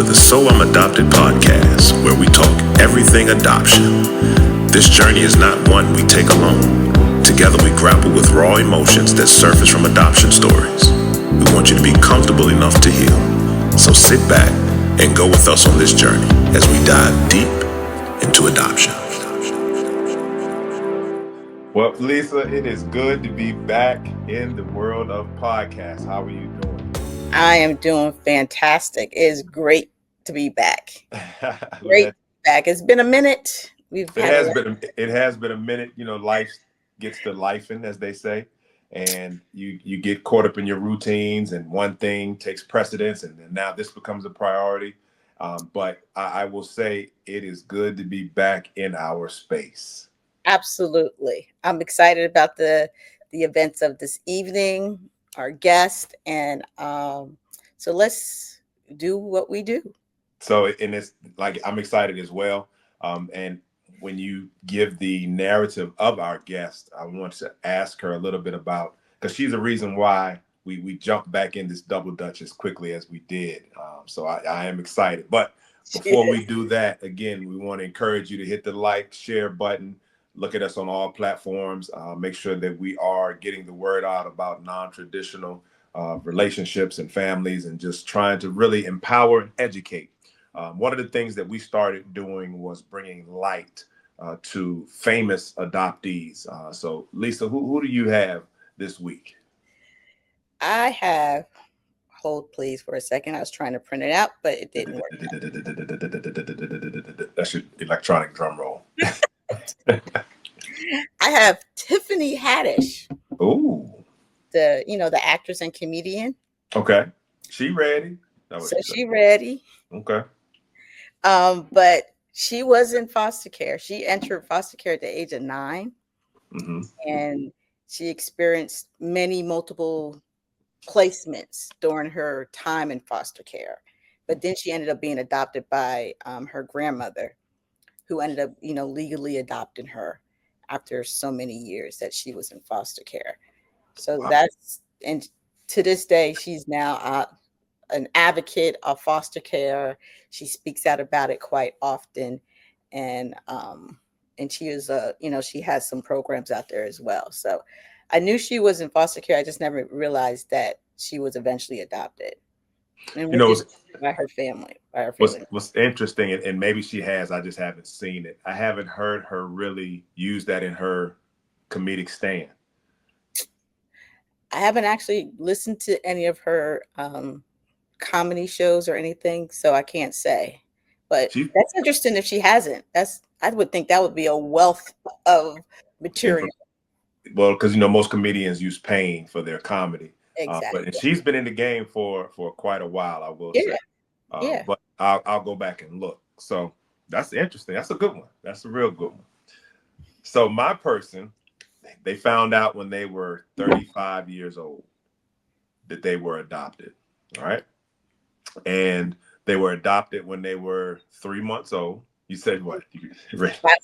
to the So I'm Adopted podcast, where we talk everything adoption. This journey is not one we take alone. Together we grapple with raw emotions that surface from adoption stories. We want you to be comfortable enough to heal. So sit back and go with us on this journey as we dive deep into adoption. Well, Lisa, it is good to be back in the world of podcasts. How are you doing? I am doing fantastic. It is great to be back. Back. It's been a minute. It has been a minute. You know, life gets to lifing, as they say, and you get caught up in your routines, and one thing takes precedence, and now this becomes a priority. But I will say it is good to be back in our space. Absolutely. I'm excited about the events of this evening, our guest, and so let's do what we do. So, and it's like I'm excited as well. And when you give the narrative of our guest, I want to ask her a little bit about, because she's the reason why we jumped back in this double dutch as quickly as we did. So I am excited. But before we do that, again, we want to encourage you to hit the like, share button. Look at us on all platforms. Make sure that we are getting the word out about non-traditional relationships and families, and just trying to really empower and educate. One of the things that we started doing was bringing light to famous adoptees. So, Lisa, who do you have this week? I have, hold please for a second. I was trying to print it out, but it didn't work. That's your electronic drum roll. I have Tiffany Haddish. Ooh. The actress and comedian. Okay. She ready. She ready. Okay. But she was in foster care. She entered foster care at the age of 9. Mm-hmm. And she experienced multiple placements during her time in foster care. But then she ended up being adopted by her grandmother, who ended up, legally adopting her after so many years that she was in foster care. So Wow. and to this day, she's now an advocate of foster care. She speaks out about it quite often. And she is she has some programs out there as well. So I knew she was in foster care. I just never realized that she was eventually adopted. And by her family. What's interesting, and maybe she has, I just haven't seen it. I haven't heard her really use that in her comedic stand. I haven't actually listened to any of her comedy shows or anything, so I can't say. But that's interesting if she hasn't. I would think that would be a wealth of material. Well, because most comedians use pain for their comedy. Exactly. But she's been in the game for quite a while, I will say. Yeah. But I'll go back and look. So that's interesting. That's a good one. That's a real good one. So my person, they found out when they were 35 years old that they were adopted. All right. And they were adopted when they were 3 months old. You said what?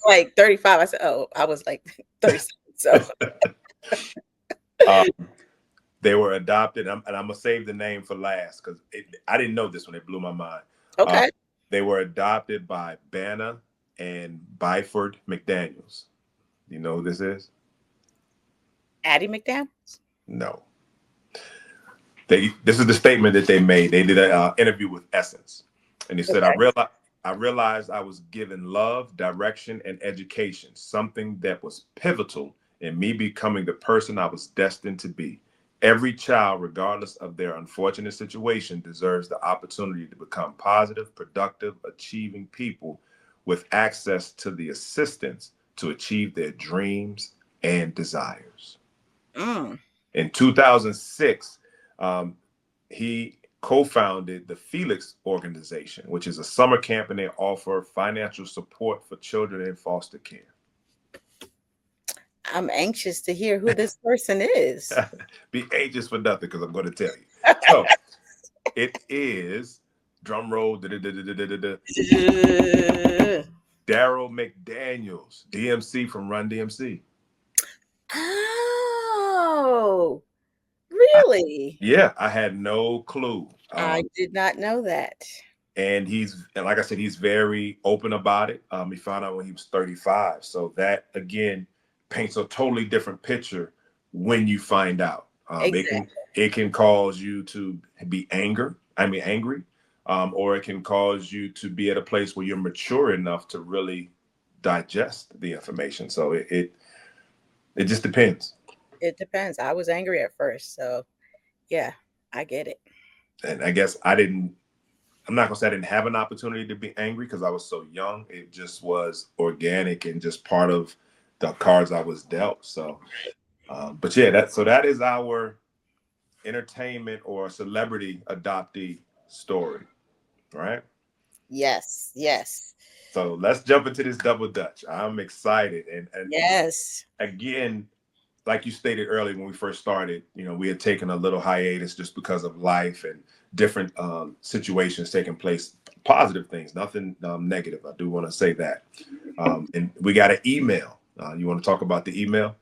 Like 35. I said, oh, I was like 37. So they were adopted, and I'm gonna save the name for last because I didn't know this one. It blew my mind. Okay. They were adopted by Banna and Byford McDaniels. Do you know who this is? Addie McDaniels? No. This is the statement that they made. They did an interview with Essence, and they said, I realized I was given love, direction, and education, something that was pivotal in me becoming the person I was destined to be. Every child, regardless of their unfortunate situation, deserves the opportunity to become positive, productive, achieving people with access to the assistance to achieve their dreams and desires. In 2006, he co-founded the Felix organization, which is a summer camp, and they offer financial support for children in foster care. I'm anxious to hear who this person is. Be anxious for nothing, because I'm going to tell you. So it is, drum roll, Daryl McDaniels, DMC from Run DMC. Oh, really? Yeah, I had no clue. I did not know that. and like I said, he's very open about it. He found out when he was 35. So that again paints a totally different picture when you find out. Exactly. It can cause you to be angry, or it can cause you to be at a place where you're mature enough to really digest the information. So it just depends. It depends. I was angry at first, so yeah, I get it. And I guess I'm not gonna say I didn't have an opportunity to be angry because I was so young. It just was organic and just part of the cards I was dealt. So, but yeah, that is our entertainment or celebrity adoptee story, right? Yes, yes, So let's jump into this double dutch. I'm excited, and yes. again, like you stated earlier when we first started, we had taken a little hiatus just because of life and different situations taking place, positive things, nothing negative. I do want to say that. And we got an email. You want to talk about the email?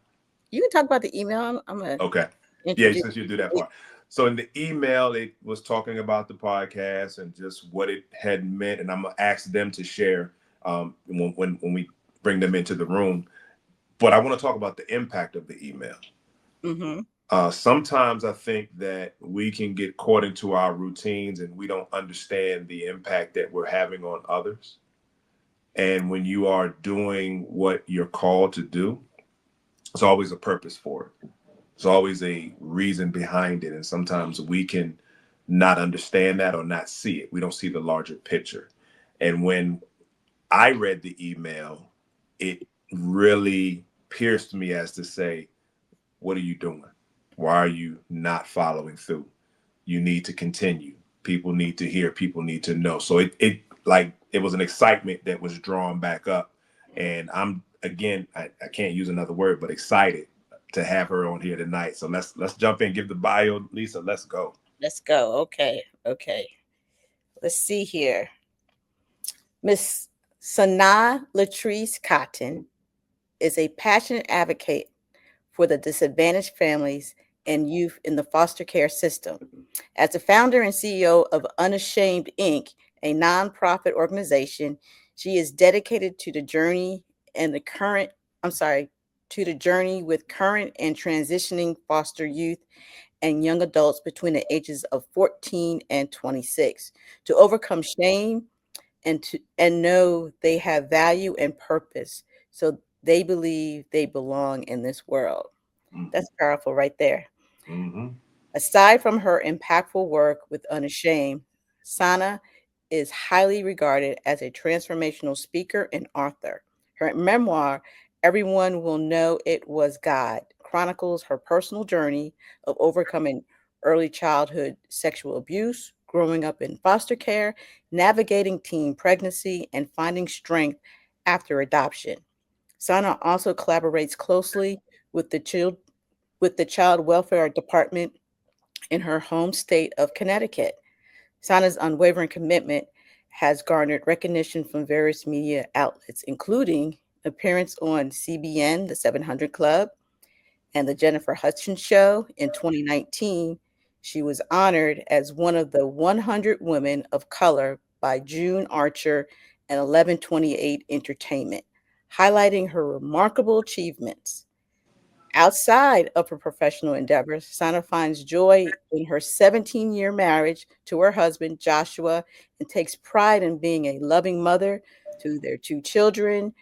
You can talk about the email. I'm gonna Okay. Yeah, introduce. since you do that part. So in the email, it was talking about the podcast and just what it had meant. And I'm going to ask them to share when we bring them into the room. But I want to talk about the impact of the email. Mm-hmm. Sometimes I think that we can get caught into our routines and we don't understand the impact that we're having on others. And when you are doing what you're called to do, there's always a purpose for it. There's always a reason behind it. And sometimes we can not understand that or not see it. We don't see the larger picture. And when I read the email, it really pierced me as to say, what are you doing? Why are you not following through? You need to continue. People need to hear, people need to know. So it was an excitement that was drawn back up. And I'm again, I can't use another word, but excited to have her on here tonight. So let's jump in, give the bio, Lisa. Let's go. Let's go. Okay, okay. Let's see here. Miss Sanaa Latrice Cotton is a passionate advocate for the disadvantaged families and youth in the foster care system. As the founder and CEO of Unashamed Inc., a nonprofit organization, she is dedicated to the journey and the current, I'm sorry, to the journey with current and transitioning foster youth and young adults between the ages of 14 and 26 to overcome shame and know they have value and purpose, so they believe they belong in this world. That's powerful right there. Mm-hmm. Aside from her impactful work with Unashamed, Sana is highly regarded as a transformational speaker and author. Her memoir, Everyone Will Know It Was God, chronicles her personal journey of overcoming early childhood sexual abuse, growing up in foster care, navigating teen pregnancy, and finding strength after adoption. Sana also collaborates closely with the Child Welfare Department in her home state of Connecticut. Sana's unwavering commitment has garnered recognition from various media outlets, including appearance on CBN, The 700 Club, and The Jennifer Hudson Show in 2019. She was honored as one of the 100 women of color by June Archer and 1128 Entertainment, highlighting her remarkable achievements. Outside of her professional endeavors, Sana finds joy in her 17-year marriage to her husband, Joshua, and takes pride in being a loving mother to their two children.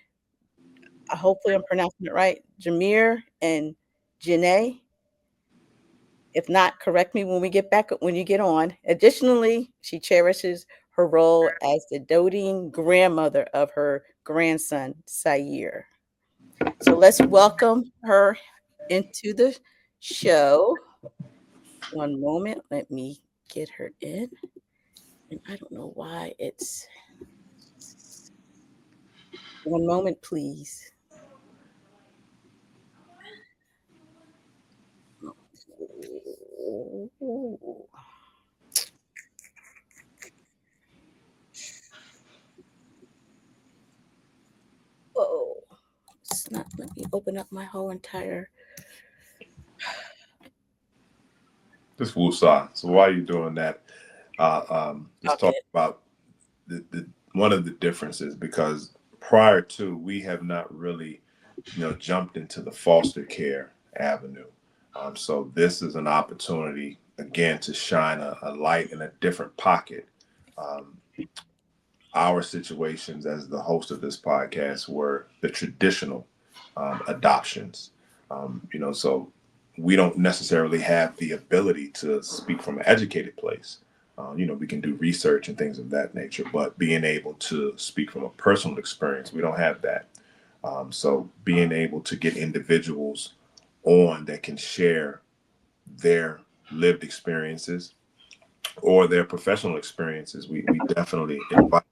Hopefully, I'm pronouncing it right, Jameer and Janae. If not, correct me when you get on. Additionally, she cherishes her role as the doting grandmother of her grandson, Sayer. So let's welcome her into the show. One moment, let me get her in. And I don't know why it's one moment, please. Oh, it's not. Let me open up my whole entire. This Wusa. So while you're doing that, just talk Okay. about one of the differences, because prior to, we have not really, jumped into the foster care avenue. So this is an opportunity again to shine a light in a different pocket. Um, our situations as the host of this podcast were the traditional adoptions. So we don't necessarily have the ability to speak from an educated place. We can do research and things of that nature, but being able to speak from a personal experience, we don't have that. So being able to get individuals on that can share their lived experiences or their professional experiences, we definitely invite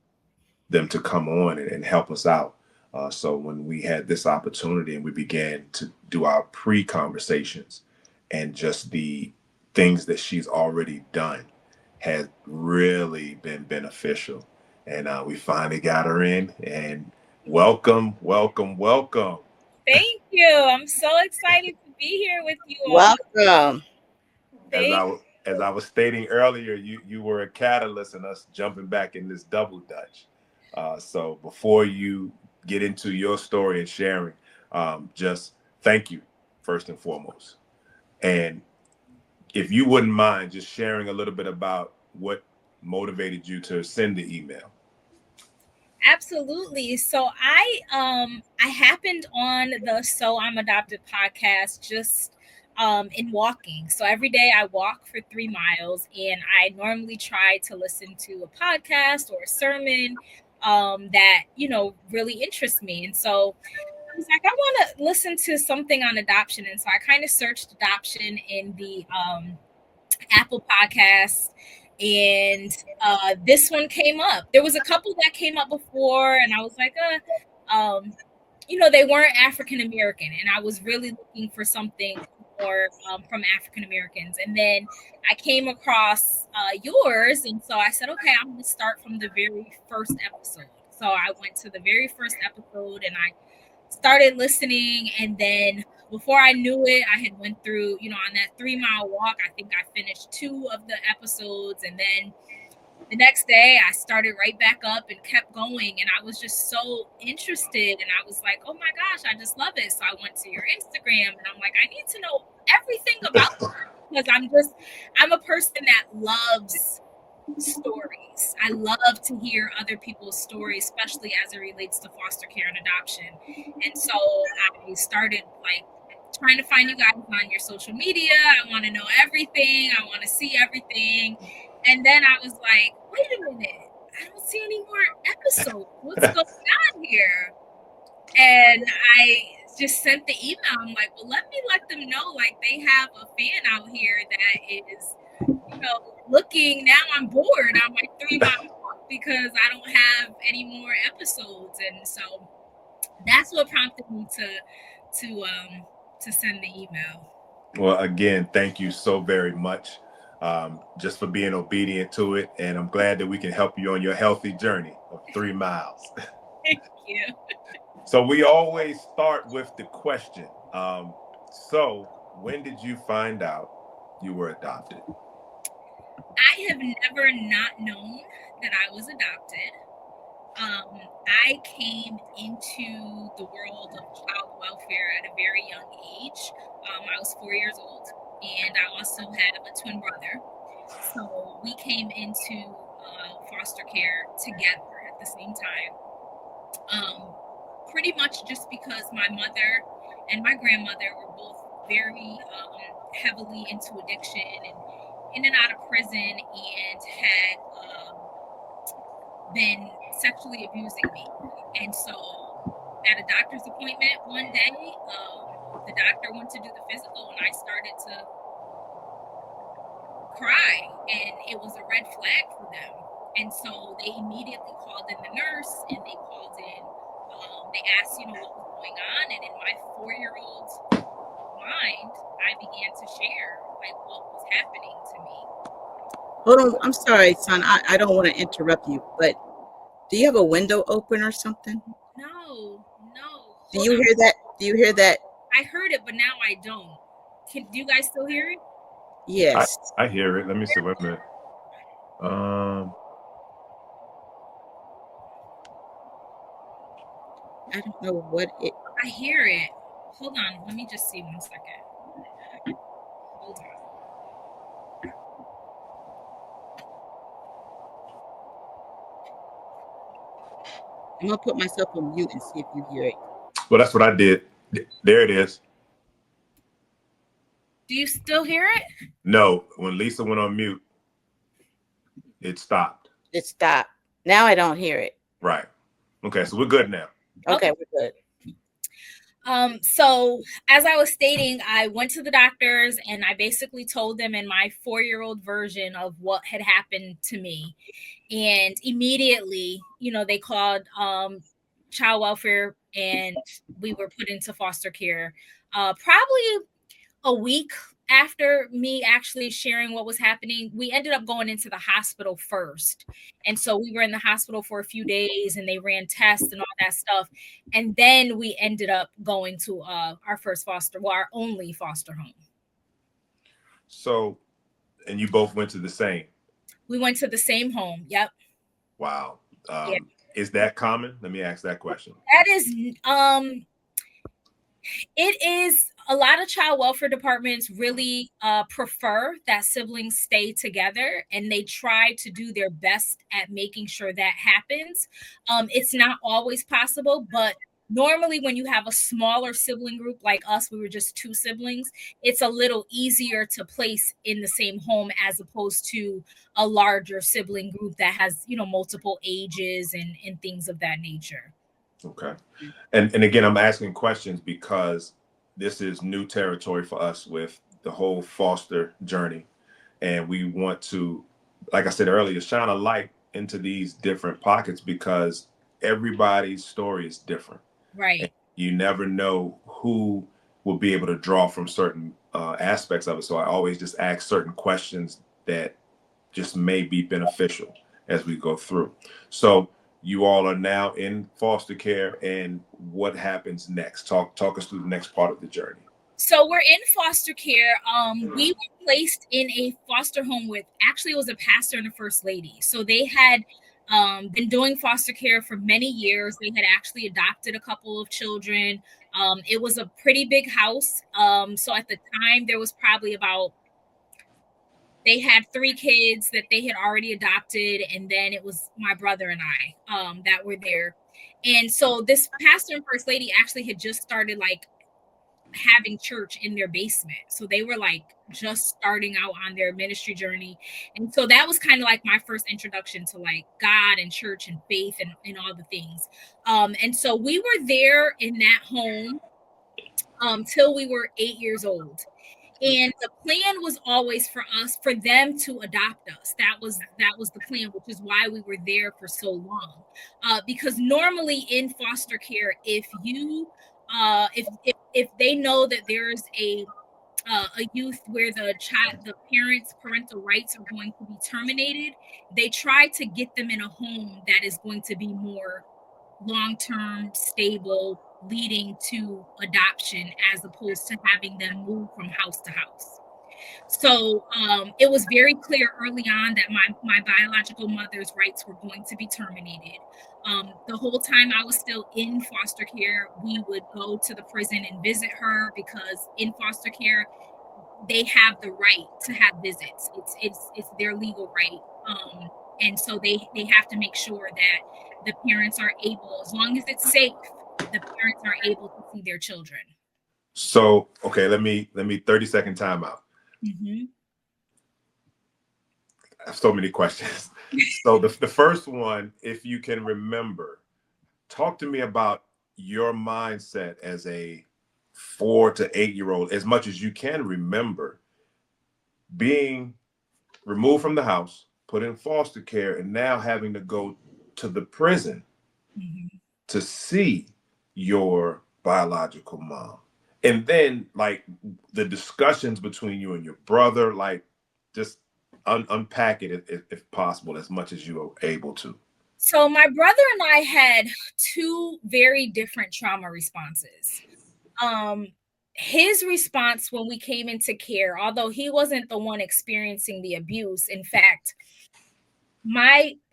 them to come on and help us out. So when we had this opportunity and we began to do our pre-conversations, and just the things that she's already done has really been beneficial. And we finally got her in, and welcome, welcome, welcome. Thank you. I'm so excited to be here with you all. Welcome. As I was stating earlier, you were a catalyst in us jumping back in this double dutch. So before you get into your story and sharing, just thank you first and foremost. And if you wouldn't mind just sharing a little bit about what motivated you to send the email. Absolutely. So I happened on the So I'm Adopted podcast just in walking. So every day I walk for 3 miles, and I normally try to listen to a podcast or a sermon that really interests me. And so I was like, I want to listen to something on adoption. And so I kind of searched adoption in the Apple Podcasts, and this one came up. There was a couple that came up before, and I was like, they weren't African American, and I was really looking for something more from African Americans. And then I came across yours, and so I said, okay, I'm going to start from the very first episode. So I went to the very first episode, and I started listening, and then before I knew it, I had went through, on that 3-mile walk, I think I finished 2 of the episodes. And then the next day I started right back up and kept going. And I was just so interested. And I was like, oh my gosh, I just love it. So I went to your Instagram, and I'm like, I need to know everything about it, because I'm a person that loves stories. I love to hear other people's stories, especially as it relates to foster care and adoption. And so I started trying to find you guys on your social media. I want to know everything. I want to see everything. And then I was like, wait a minute, I don't see any more episodes. What's going on here? And I just sent the email. I'm like, well, let them know, they have a fan out here that is looking. Now I'm bored. I'm like 3 miles because I don't have any more episodes. And so that's what prompted me to send the email. Well, again, thank you so very much, just for being obedient to it. And I'm glad that we can help you on your healthy journey of 3 miles. Thank you. So we always start with the question. So when did you find out you were adopted? I have never not known that I was adopted. I came into the world of child welfare at a very young age. I was 4 years old, and I also have a twin brother. So we came into foster care together at the same time. Pretty much just because my mother and my grandmother were both very heavily into addiction and in and out of prison, and had been sexually abusing me. And so at a doctor's appointment one day, the doctor went to do the physical, and I started to cry, and it was a red flag for them. And so they immediately called in the nurse, and they called in, they asked, what was going on. And in my 4-year-old mind, I began to share what was happening to me. Hold on. I'm sorry, son. I don't want to interrupt you, but do you have a window open or something? No. Do you hear that? Do you hear that? I heard it, but now I don't. Do you guys still hear it? Yes. I hear it. Let me see. Wait a minute. I don't know what it. I hear it. Hold on. Let me just see 1 second. Hold on. I'm gonna put myself on mute and see if you hear it. Well, that's what I did. There it is. Do you still hear it? No, when Lisa went on mute, it stopped. It stopped. Now I don't hear it. Right. Okay, so we're good now. Okay, we're good. So as I was stating, I went to the doctors and I basically told them in my 4-year-old version of what had happened to me. And immediately, they called child welfare and we were put into foster care. Probably a week after me actually sharing what was happening, we ended up going into the hospital first. And so we were in the hospital for a few days and they ran tests and all that stuff. And then we ended up going to our only foster home. So, and you both went to the same? We went to the same home. Yep. Wow. Yeah. Is that common? Let me ask that question. That is, it is. A lot of child welfare departments really prefer that siblings stay together, and they try to do their best at making sure that happens. It's not always possible, but normally when you have a smaller sibling group like us, we were just 2 siblings, it's a little easier to place in the same home as opposed to a larger sibling group that has, multiple ages and things of that nature. Okay. And again, I'm asking questions because this is new territory for us with the whole foster journey. And we want to, like I said earlier, shine a light into these different pockets because everybody's story is different. Right. And you never know who will be able to draw from certain aspects of it. So I always just ask certain questions that just may be beneficial as we go through. So you all are now in foster care, and what happens next? Talk us through the next part of the journey. So we're in foster care. We were placed in a foster home with, actually it was a pastor and a first lady. So they had been doing foster care for many years. They had actually adopted a couple of children. It was a pretty big house. So at the time there was probably they had 3 kids that they had already adopted. And then it was my brother and I that were there. And so this pastor and first lady actually had just started having church in their basement. So they were just starting out on their ministry journey. And so that was kind of my first introduction to God and church and faith and all the things. And so we were there in that home till we were 8 years old. And the plan was always for them to adopt us. That was the plan, which is why we were there for so long. Because normally in foster care, if you if they know that there's a youth where the parents' parental rights are going to be terminated, they try to get them in a home that is going to be more long-term, stable, leading to adoption as opposed to having them move from house to house. So it was very clear early on that my biological mother's rights were going to be terminated. The whole time I was still in foster care, we would go to the prison and visit her because in foster care, they have the right to have visits. It's their legal right. And so they have to make sure that the parents are able, as long as it's safe, the parents are able to see their children. So, okay, let me 30-second timeout. Mm-hmm. I have so many questions. So the first one, if you can remember, talk to me about your mindset as a 4 to 8 year old, as much as you can remember, being removed from the house, put in foster care, and now having to go to the prison to see your biological mom. And then the discussions between you and your brother, just unpack it if possible, as much as you are able to. So my brother and I had 2 very different trauma responses. His response when we came into care, although he wasn't the one experiencing the abuse, in fact,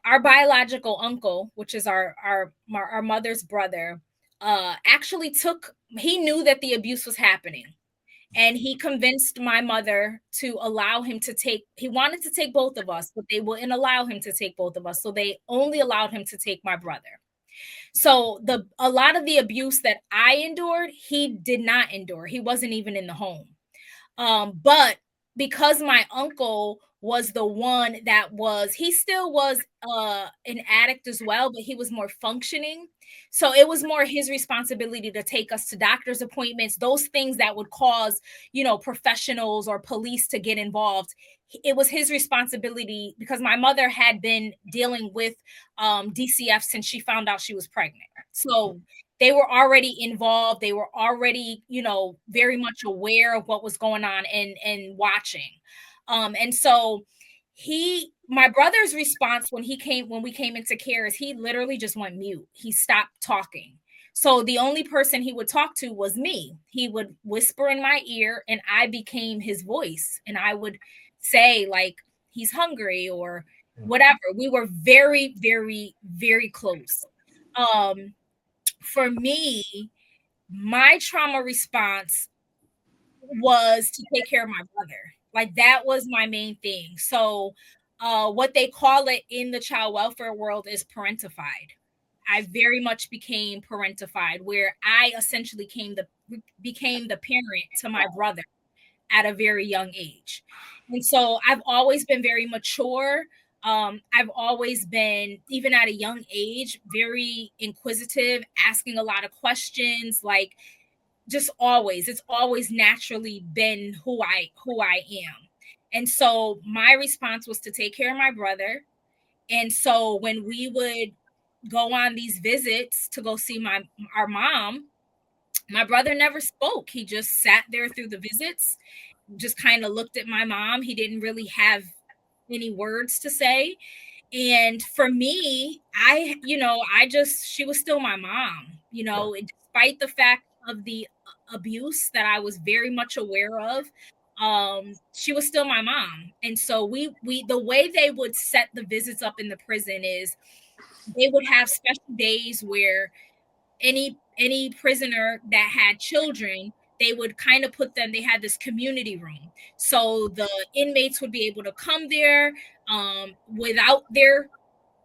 our biological uncle, which is our mother's brother, actually he knew that the abuse was happening. And he convinced my mother to allow him to he wanted to take both of us, but they wouldn't allow him to take both of us. So they only allowed him to take my brother. So a lot of the abuse that I endured, he did not endure. He wasn't even in the home. But because my uncle was the one that he still was an addict as well, but he was more functioning. So it was more his responsibility to take us to doctor's appointments, those things that would cause, professionals or police to get involved. It was his responsibility because my mother had been dealing with DCF since she found out she was pregnant. So they were already involved. They were already, very much aware of what was going on and watching. And so my brother's response when we came into care is he literally just went mute. He stopped talking. So the only person he would talk to was me. He would whisper in my ear and I became his voice. And I would say like, he's hungry or whatever. We were very, very, very close. For me, my trauma response was to take care of my brother. Like that was my main thing. So what they call it in the child welfare world is parentified. I very much became parentified, where I essentially became the parent to my brother at a very young age. And so I've always been very mature. I've always been, even at a young age, very inquisitive, asking a lot of questions, like just always. It's always naturally been who I am. And so my response was to take care of my brother. And so when we would go on these visits to go see our mom, my brother never spoke. He just sat there through the visits, just kind of looked at my mom. He didn't really have any words to say. And for me, she was still my mom, despite the fact of the abuse that I was very much aware of. She was still my mom. And so we the way they would set the visits up in the prison is they would have special days where any prisoner that had children, they would kind of they had this community room. So the inmates would be able to come there without their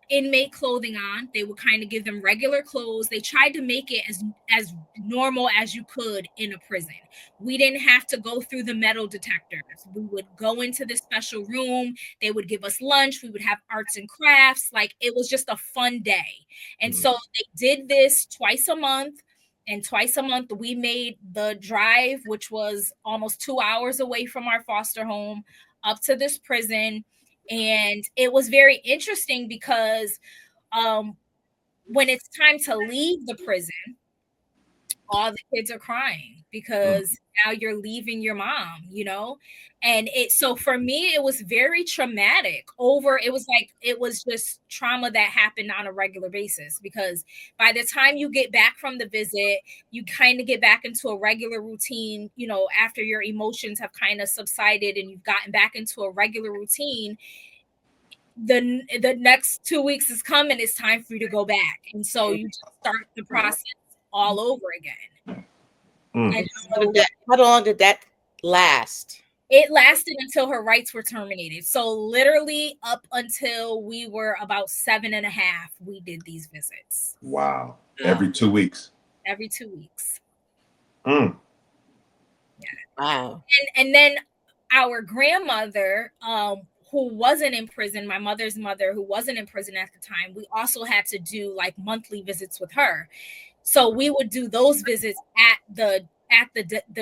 inmate clothing on. They would kind of give them regular clothes. They tried to make it as normal as you could in a prison. We didn't have to go through the metal detectors. We would go into this special room. They would give us lunch. We would have arts and crafts. Like it was just a fun day. And so they did this twice a month. And twice a month we made the drive, which was almost 2 hours away from our foster home, up to this prison. And it was very interesting because when it's time to leave the prison, all the kids are crying because now you're leaving your mom, and so for me, it was very traumatic. It was just trauma that happened on a regular basis, because by the time you get back from the visit, you kind of get back into a regular routine, after your emotions have kind of subsided and you've gotten back into a regular routine. The next 2 weeks is coming. It's time for you to go back. And so you just start the process all over again. And so, how long did that last? It lasted until her rights were terminated. So literally up until we were about 7.5, we did these visits. Wow. Every 2 weeks. Every 2 weeks. Yeah. Wow. And then our grandmother, who wasn't in prison, my mother's mother, who wasn't in prison at the time, we also had to do like monthly visits with her. So we would do those visits at the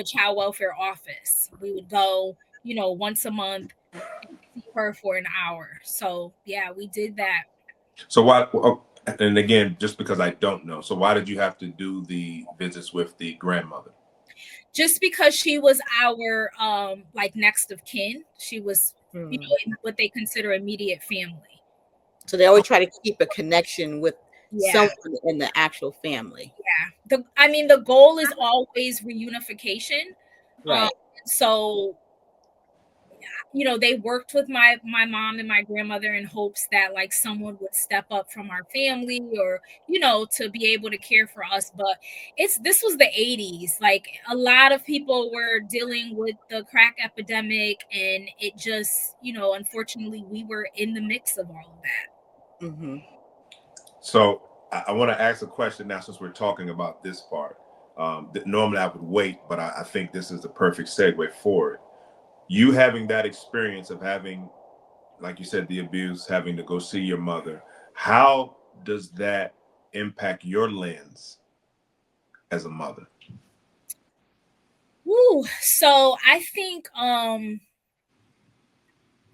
child welfare office. We would go, once a month, and see her for an hour. So yeah, we did that. So why? And again, just because I don't know, so why did you have to do the visits with the grandmother? Just because she was our like next of kin. She was, what they consider immediate family. So they always try to keep a connection with someone in the actual family. Yeah. The goal is always reunification. Right. So you know, they worked with my mom and my grandmother in hopes that like someone would step up from our family, or, you know, to be able to care for us. But this was the 80s. Like a lot of people were dealing with the crack epidemic, and it just, you know, unfortunately we were in the mix of all of that. Mm-hmm. So I want to ask a question now, since we're talking about this part. Normally I would wait, but I think this is the perfect segue for it. You having that experience of having, like you said, the abuse, having to go see your mother, how does that impact your lens as a mother? Woo. So I think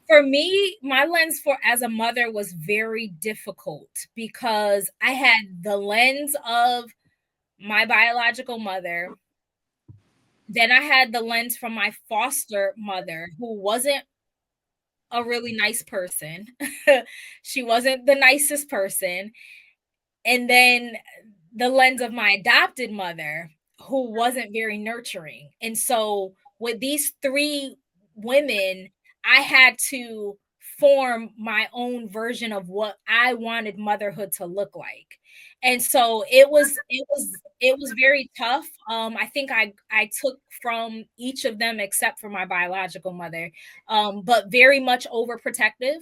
for me, my lens for as a mother was very difficult, because I had the lens of my biological mother. Then I had the lens from my foster mother, who wasn't a really nice person. She wasn't the nicest person. And then the lens of my adopted mother, who wasn't very nurturing. And so with these three women, I had to form my own version of what I wanted motherhood to look like. And so it was very tough. I think I took from each of them except for my biological mother, but very much overprotective,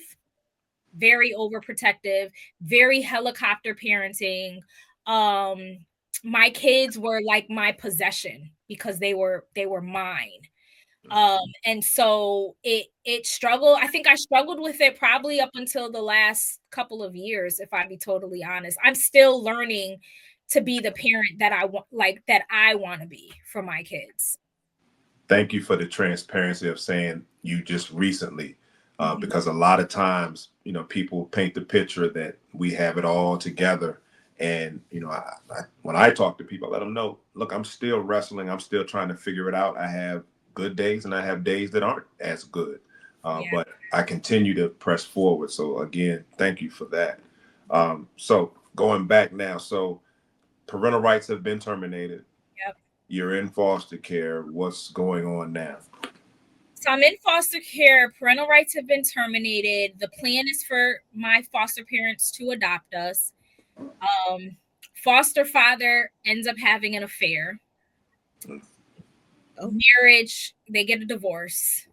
very overprotective, very helicopter parenting. My kids were like my possession because they were mine. And so it struggled. I think I struggled with it probably up until the last couple of years, if I be totally honest. I'm still learning to be the parent that I want to be for my kids. Thank you for the transparency of saying you just recently, Mhm. because a lot of times, you know, people paint the picture that we have it all together. And, you know, when I talk to people, I let them know, look, I'm still wrestling. I'm still trying to figure it out. I have good days and I have days that aren't as good. Yeah. But I continue to press forward. So again, thank you for that. So going back now, so parental rights have been terminated. Yep. You're in foster care. What's going on now? So I'm in foster care. Parental rights have been terminated. The plan is for my foster parents to adopt us. Foster father ends up having an affair. Oh. Marriage, they get a divorce.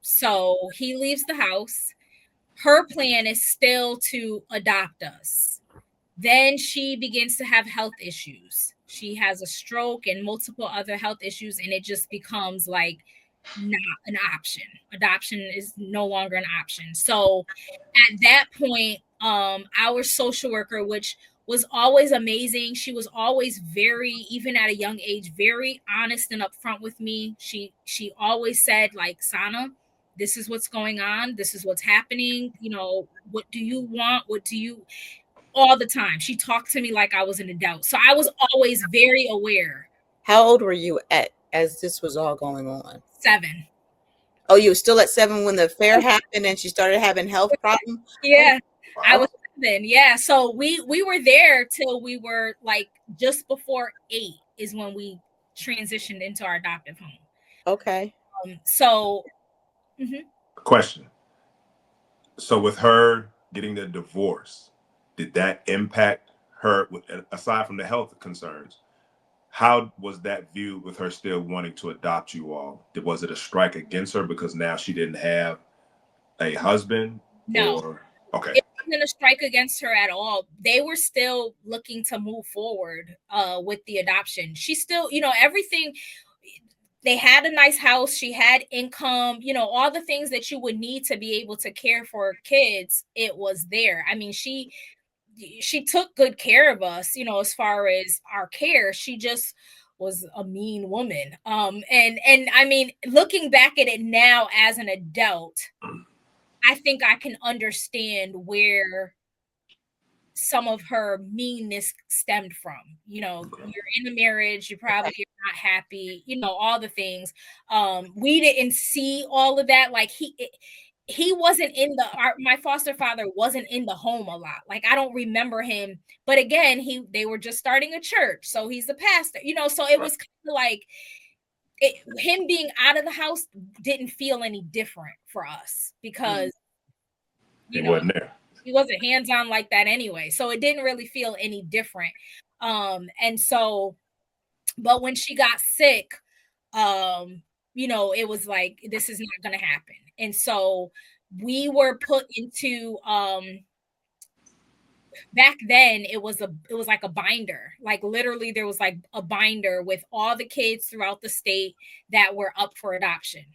So he leaves the house. Her plan is still to adopt us. Then she begins to have health issues. She has a stroke and multiple other health issues, and it just becomes like not an option. Adoption is no longer an option. So at that point, our social worker, which was always amazing, she was always very, even at a young age, very honest and upfront with me. She always said, like, Sana, this is what's going on, this is what's happening, you know, what do you want, what do you, all the time. She talked to me like I was an adult. So I was always very aware. How old were you at as this was all going on? 7. Oh, you were still at 7 when the affair happened and she started having health problems? Yeah. Wow. I was 7. Yeah. So we were there till we were like just before 8 is when we transitioned into our adoptive home. Okay. So Question. So with her getting the divorce, did that impact her, aside from the health concerns? How was that viewed with her still wanting to adopt you all? Was it a strike against her because now she didn't have a husband? no, Or okay, it wasn't a strike against her at all. They were still looking to move forward with the adoption. She still, you know, everything. They had a nice house. She had income, you know, all the things that you would need to be able to care for kids. It was there. I mean, she took good care of us, you know, as far as our care. She just was a mean woman. And I mean, looking back at it now as an adult, I think I can understand where some of her meanness stemmed from. You know, you're in a marriage, you probably are not happy, you know, all the things. We didn't see all of that. Like he wasn't in my foster father wasn't in the home a lot. Like I don't remember him, but again, they were just starting a church, so he's the pastor, you know, so it was kind of like him being out of the house didn't feel any different for us because, He wasn't there. He wasn't hands-on like that anyway. So it didn't really feel any different. And so, but when she got sick, it was like, this is not going to happen. And so we were put into, back then it was like a binder. Like literally there was like a binder with all the kids throughout the state that were up for adoption.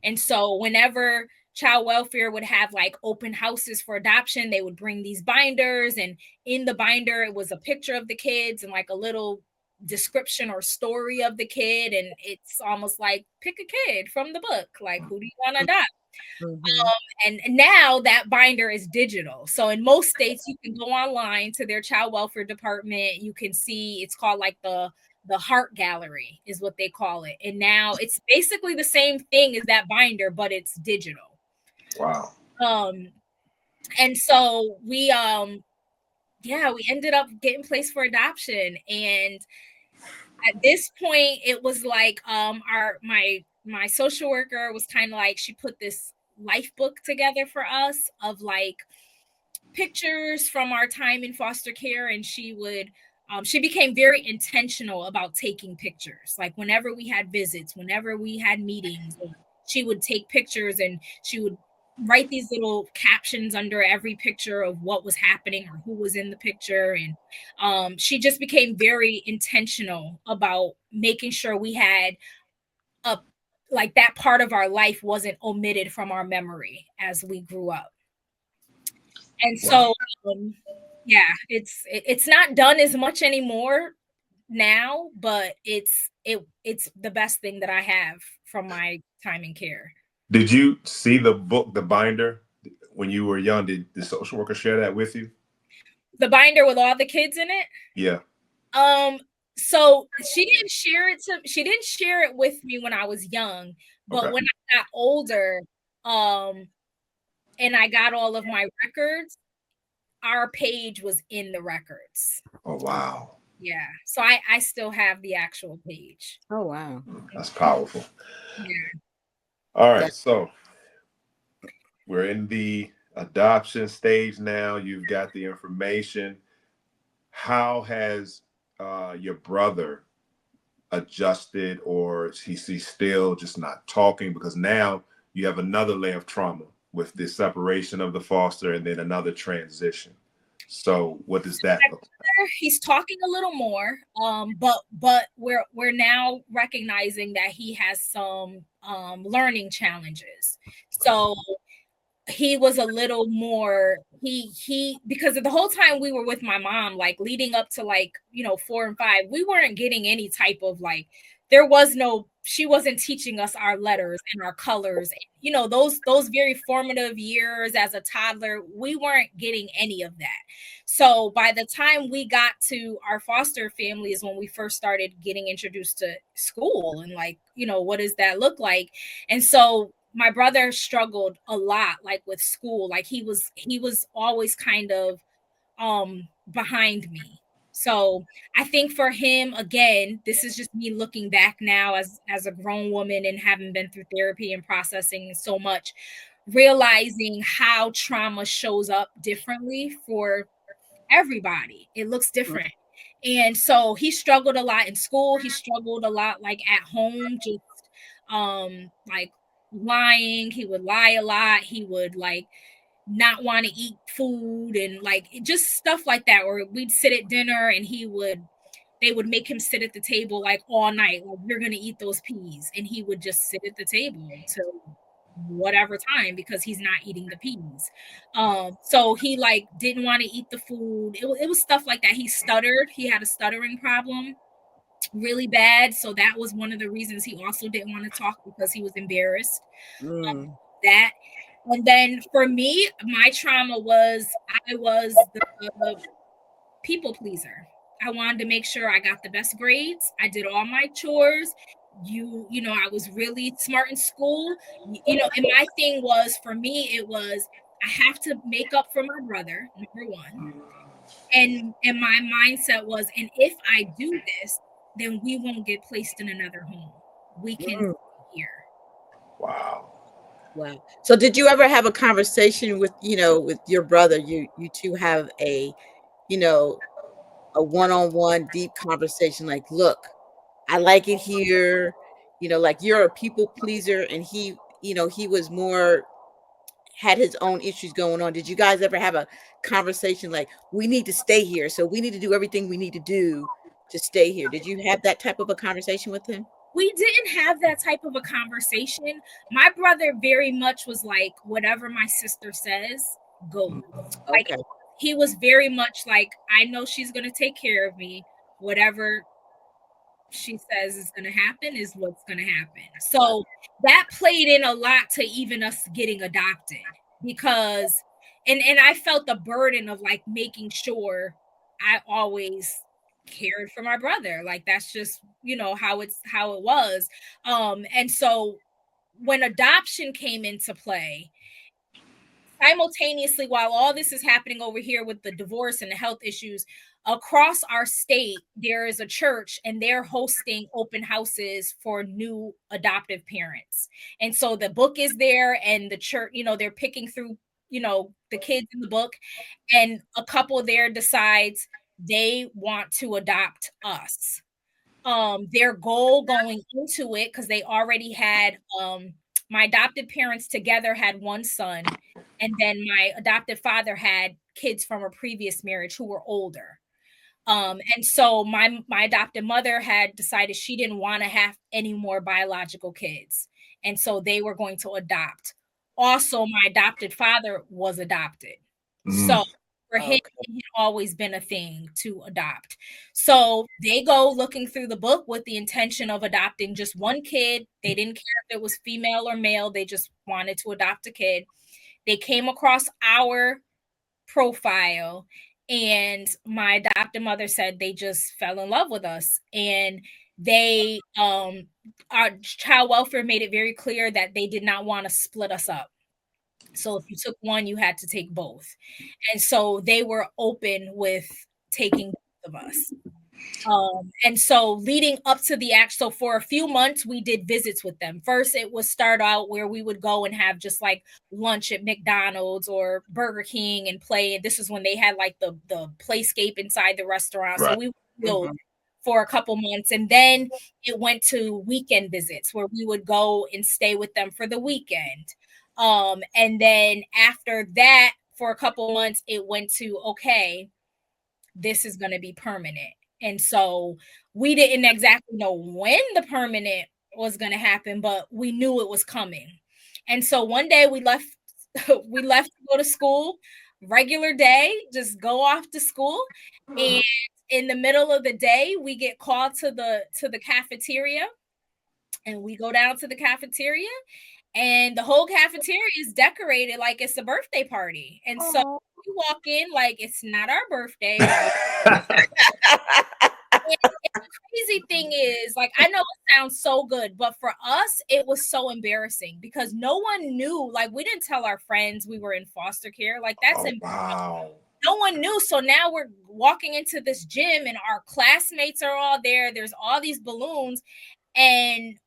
And so whenever child welfare would have like open houses for adoption, they would bring these binders, and in the binder it was a picture of the kids and like a little description or story of the kid, and it's almost like pick a kid from the book, like who do you want to adopt. And now that binder is digital. So in most states, you can go online to their child welfare department. You can see, it's called like the heart gallery is what they call it. And now it's basically the same thing as that binder, but it's digital. Wow. And so we ended up getting placed for adoption. And at this point, it was like my social worker was kind of like, she put this life book together for us of like pictures from our time in foster care, and she became very intentional about taking pictures. Like whenever we had visits, whenever we had meetings, she would take pictures and she would write these little captions under every picture of what was happening or who was in the picture. And she just became very intentional about making sure we had like that part of our life wasn't omitted from our memory as we grew up. And so, it's not done as much anymore now, but it's the best thing that I have from my time in care. Did you see the book, the binder, when you were young? Did the social worker share that with you? The binder with all the kids in it? Yeah. So she didn't share it with me when I was young, but when I got older, and I got all of my records, our page was in the records. Oh, wow. Yeah. So I still have the actual page. Oh, wow. That's powerful. Yeah. All right. So we're in the adoption stage now. You've got the information. How has your brother adjusted, or is he still just not talking? Because now you have another layer of trauma with the separation of the foster and then another transition. So what does that look like? He's talking a little more, but we're now recognizing that he has some learning challenges. So he was a little more, he because the whole time we were with my mom, like leading up to 4 and 5, we weren't getting any type of she wasn't teaching us our letters and our colors. Those very formative years as a toddler, we weren't getting any of that. So by the time we got to our foster family is when we first started getting introduced to school and what does that look like? And so my brother struggled a lot, with school. He was always kind of behind me. So I think for him, again, this is just me looking back now as a grown woman and having been through therapy and processing so much, realizing how trauma shows up differently for everybody. It looks different. And so he struggled a lot in school. He struggled a lot at home, just lying. He would lie a lot. He would not want to eat food and just stuff like that. Or we'd sit at dinner and they would make him sit at the table all night. You're going to eat those peas. And he would just sit at the table till whatever time because he's not eating the peas. So he didn't want to eat the food. It was stuff like that. He stuttered. He had a stuttering problem really bad. So that was one of the reasons he also didn't want to talk, because he was embarrassed. That. And then for me, my trauma was I was the people pleaser. I wanted to make sure I got the best grades. I did all my chores. I was really smart in school. And my thing was, for me, it was, I have to make up for my brother, number one. And my mindset was, and if I do this, then we won't get placed in another home. we can stay here. Wow. Wow. So did you ever have a conversation with, with your brother? You two have a, a one-on-one deep conversation like, look, I like it here. Like you're a people pleaser and he was more had his own issues going on. Did you guys ever have a conversation like, we need to stay here, so we need to do everything we need to do to stay here? Did you have that type of a conversation with him? We didn't have that type of a conversation. My brother very much was like, whatever my sister says, go. Like, Okay. he was very much like, I know she's going to take care of me. Whatever she says is going to happen is what's going to happen. So that played in a lot to even us getting adopted, because and I felt the burden of like making sure I always cared for my brother. Like that's just, how it was. And so when adoption came into play, simultaneously, while all this is happening over here with the divorce and the health issues, across our state, there is a church and they're hosting open houses for new adoptive parents. And so the book is there and the church, they're picking through, the kids in the book, and a couple there decides they want to adopt us. Their goal going into it, because they already had my adopted parents together had one son, and then my adopted father had kids from a previous marriage who were older. And so my adopted mother had decided she didn't want to have any more biological kids, and so they were going to adopt. Also, my adopted father was adopted, so for him, Okay. it had always been a thing to adopt. So they go looking through the book with the intention of adopting just one kid. They didn't care if it was female or male. They just wanted to adopt a kid. They came across our profile, and my adopted mother said they just fell in love with us. And they, our child welfare made it very clear that they did not want to split us up. So if you took one, you had to take both. And so they were open with taking both of us. And so leading up to the act, so for a few months, we did visits with them. First, it would start out where we would go and have just like lunch at McDonald's or Burger King and play. And this is when they had like the playscape inside the restaurant. Right. So we would go for a couple months. And then it went to weekend visits where we would go and stay with them for the weekend. And then after that, for a couple months, it went to, okay, this is going to be permanent. And so we didn't exactly know when the permanent was going to happen, but we knew it was coming. And so one day we left to go to school, regular day, just go off to school. And in the middle of the day, we get called to the cafeteria, and we go down to the cafeteria, and the whole cafeteria is decorated like it's a birthday party. And so we walk in like it's not our birthday. And the crazy thing is, like, I know it sounds so good, but for us, it was so embarrassing because no one knew. Like, we didn't tell our friends we were in foster care. Like, that's Wow. No one knew. So now we're walking into this gym, and our classmates are all there. There's all these balloons, and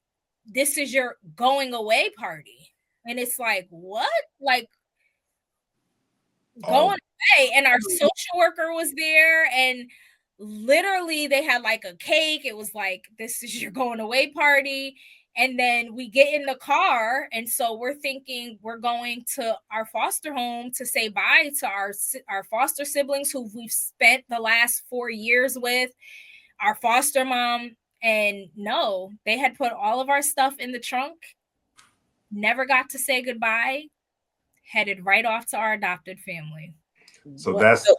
this is your going away party. And it's like, what? Like, going away. And our social worker was there, and literally they had like a cake. It was like, this is your going away party. And then we get in the car, and so we're thinking we're going to our foster home to say bye to our foster siblings who we've spent the last 4 years with, our foster mom. And no, they had put all of our stuff in the trunk, never got to say goodbye, headed right off to our adopted family. So What? that's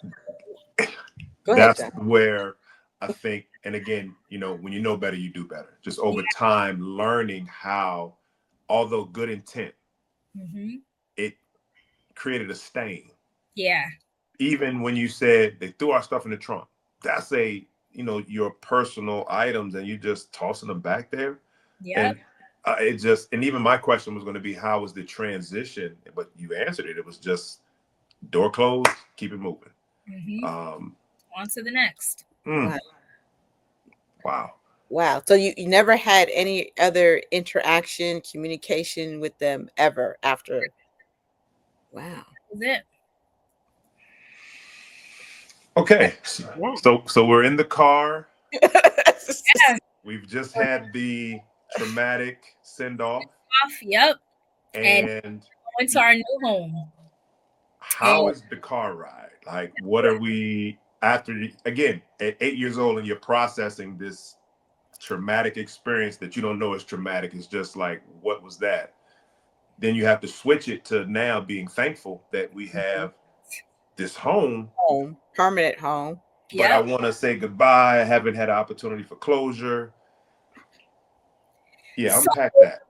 Go ahead, that's John. where I think, and again, when you know better, you do better. Just over time, learning how, although good intent, it created a stain. Yeah. Even when you said they threw our stuff in the trunk, that's your personal items, and you just tossing them back there. Yeah. And and even my question was going to be, how was the transition? But you answered it. It was just door closed, keep it moving. On to the next. Wow. Wow. So you never had any other interaction, communication with them ever after? Wow. That's it. Okay, Yeah. so we're in the car. Yeah. We've just had the traumatic send off, Yep. And and went to our new home. how is the car ride? Like, what are we after? Again, at 8 years old, and you're processing this traumatic experience that you don't know is traumatic. It's just like, what was that? Then you have to switch it to now being thankful that we have this home. Home, permanent home. But I Yep. want to say goodbye. I haven't had an opportunity for closure. Yeah, So unpack that.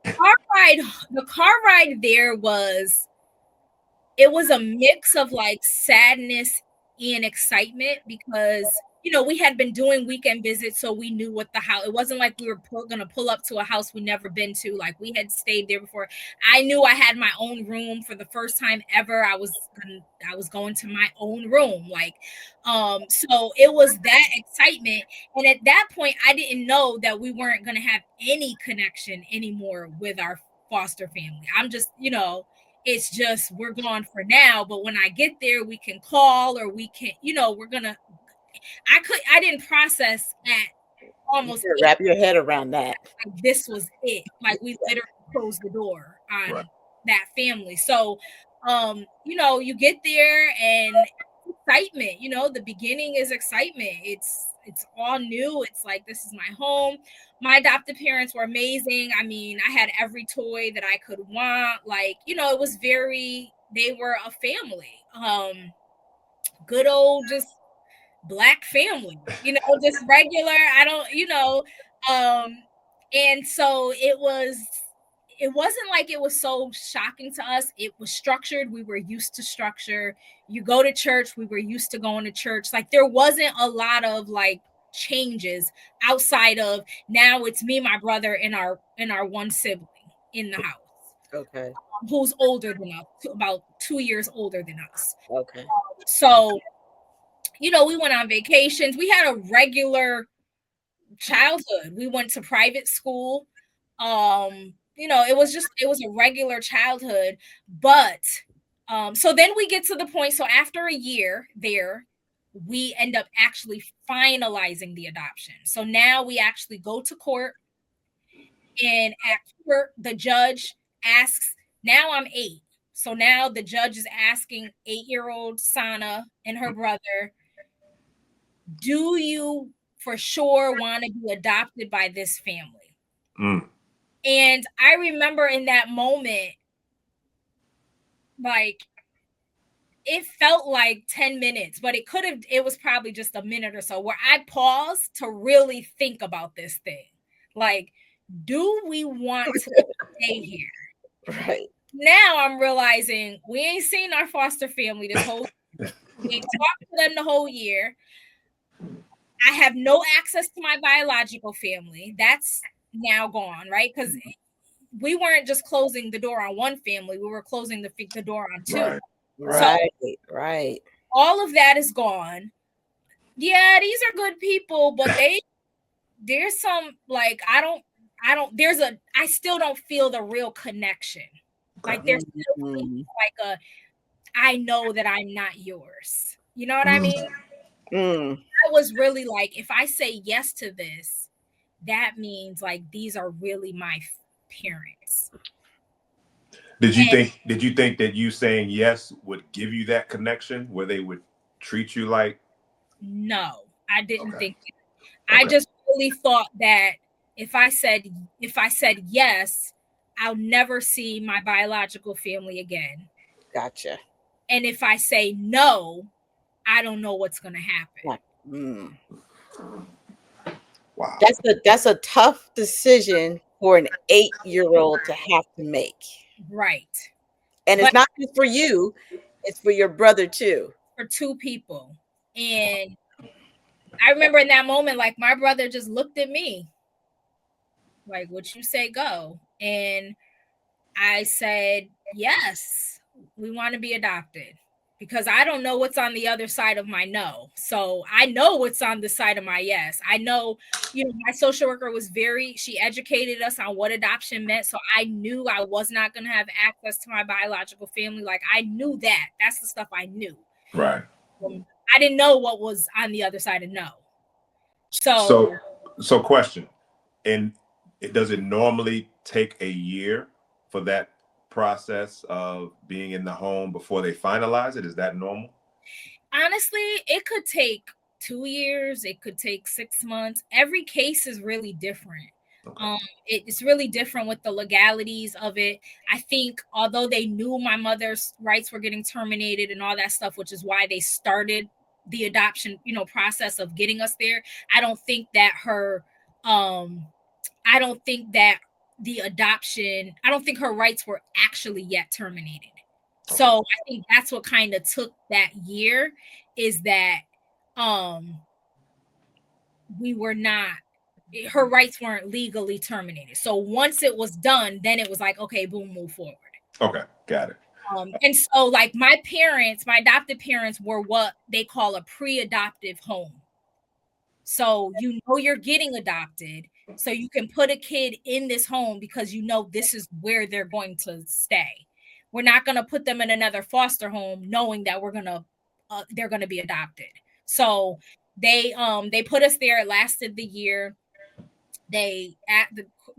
the car ride there it was a mix of like sadness and excitement because we had been doing weekend visits, so we knew what the house. It wasn't like we were gonna pull up to a house we never been to. Like we had stayed there before. I knew I had my own room for the first time ever. I was going to my own room. Like, so it was that excitement. And at that point, I didn't know that we weren't gonna have any connection anymore with our foster family. I'm just, it's just we're gone for now, but when I get there we can call, or we can, I didn't process at almost You wrap your head around that. like this was it, like we literally closed the door on Right. that family. So you get there and excitement, the beginning is excitement. It's all new. It's like, this is my home. My adopted parents were amazing. I mean, I had every toy that I could want. Like, it was they were a family. Good old just Black family, just regular. I don't, and so it wasn't like it was so shocking to us. It was structured. We were used to structure. You go to church. We were used to going to church. Like there wasn't a lot of like changes outside of now it's me, my brother, and our one sibling in the house. Okay. Who's older than us, about 2 years older than us. Okay. So, we went on vacations. We had a regular childhood. We went to private school. It was a regular childhood. But so then we get to the point. So after a year there, we end up actually finalizing the adoption. So now we actually go to court, and at court, the judge asks, now I'm 8. So now the judge is asking 8-year-old Sana and her brother, do you for sure want to be adopted by this family? Mm. And I remember in that moment, like, it felt like 10 minutes, but it was probably just a minute or so where I paused to really think about this thing. Like, do we want to stay here? Right. Now I'm realizing we ain't seen our foster family this whole year. We ain't talked to them the whole year. I have no access to my biological family. That's now gone, right? Because we weren't just closing the door on one family. We were closing the door on 2. Right. Right. So Right. all of that is gone. Yeah, these are good people, but there's some, like, I still don't feel the real connection. Like there's still like I know that I'm not yours. You know what I mean? I was really like, if I say yes to this, that means like these are really my parents. Did you think that you saying yes would give you that connection where they would treat you like? No, I didn't think it. Okay. I just really thought that if I said yes, I'll never see my biological family again. Gotcha. And if I say no, I don't know what's going to happen. Wow. That's a tough decision for an 8-year-old to have to make. Right. And it's not just for you, it's for your brother too. For 2 people. And I remember in that moment, like my brother just looked at me like, what you say, go. And I said, yes, we want to be adopted. because I don't know what's on the other side of my no. So I know what's on the side of my yes. I know, my social worker was she educated us on what adoption meant. So I knew I was not going to have access to my biological family. Like, I knew that. That's the stuff I knew. Right. I didn't know what was on the other side of no. So question. And does it normally take a year for that process of being in the home before they finalize it? Is that normal? Honestly, it could take 2 years. It could take 6 months. Every case is really different. Okay. It's really different with the legalities of it. I think although they knew my mother's rights were getting terminated and all that stuff, which is why they started the adoption, process of getting us there. I don't think that her rights were actually yet terminated. So I think that's what kind of took that year, is that her rights weren't legally terminated. So once it was done, then it was like, okay, boom, move forward. Okay, got it. And so, like, my adopted parents were what they call a pre-adoptive home. So you're getting adopted, so you can put a kid in this home because this is where they're going to stay. We're not going to put them in another foster home knowing that they're going to be adopted. So they put us there. It lasted the year. The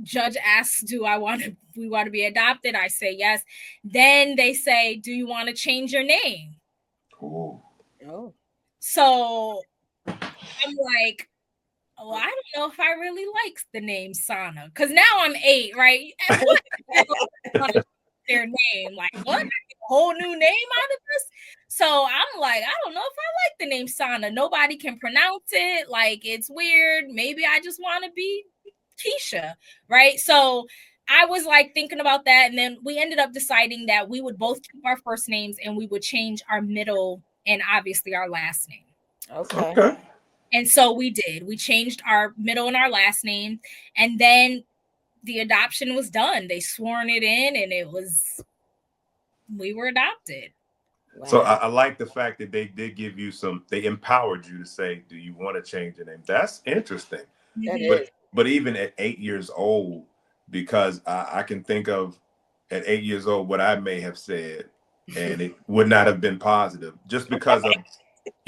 judge asks, we want to be adopted? I say yes. Then they say, do you want to change your name? Oh. So I'm like, oh, I don't know if I really like the name Sana, because now I'm 8, right? Their name, like, what? A whole new name out of this? So I'm like, I don't know if I like the name Sana. Nobody can pronounce it. Like, it's weird. Maybe I just want to be Keisha, right? So I was like thinking about that, and then we ended up deciding that we would both keep our first names and we would change our middle and obviously our last name. Okay. And so we did. We changed our middle and our last name, and then the adoption was done. They sworn it in, and we were adopted. Wow. So I like the fact that they did give you they empowered you to say, do you want to change your name? That's interesting. But even at 8 years old, because I can think of at 8 years old what I may have said, and it would not have been positive, just because of, at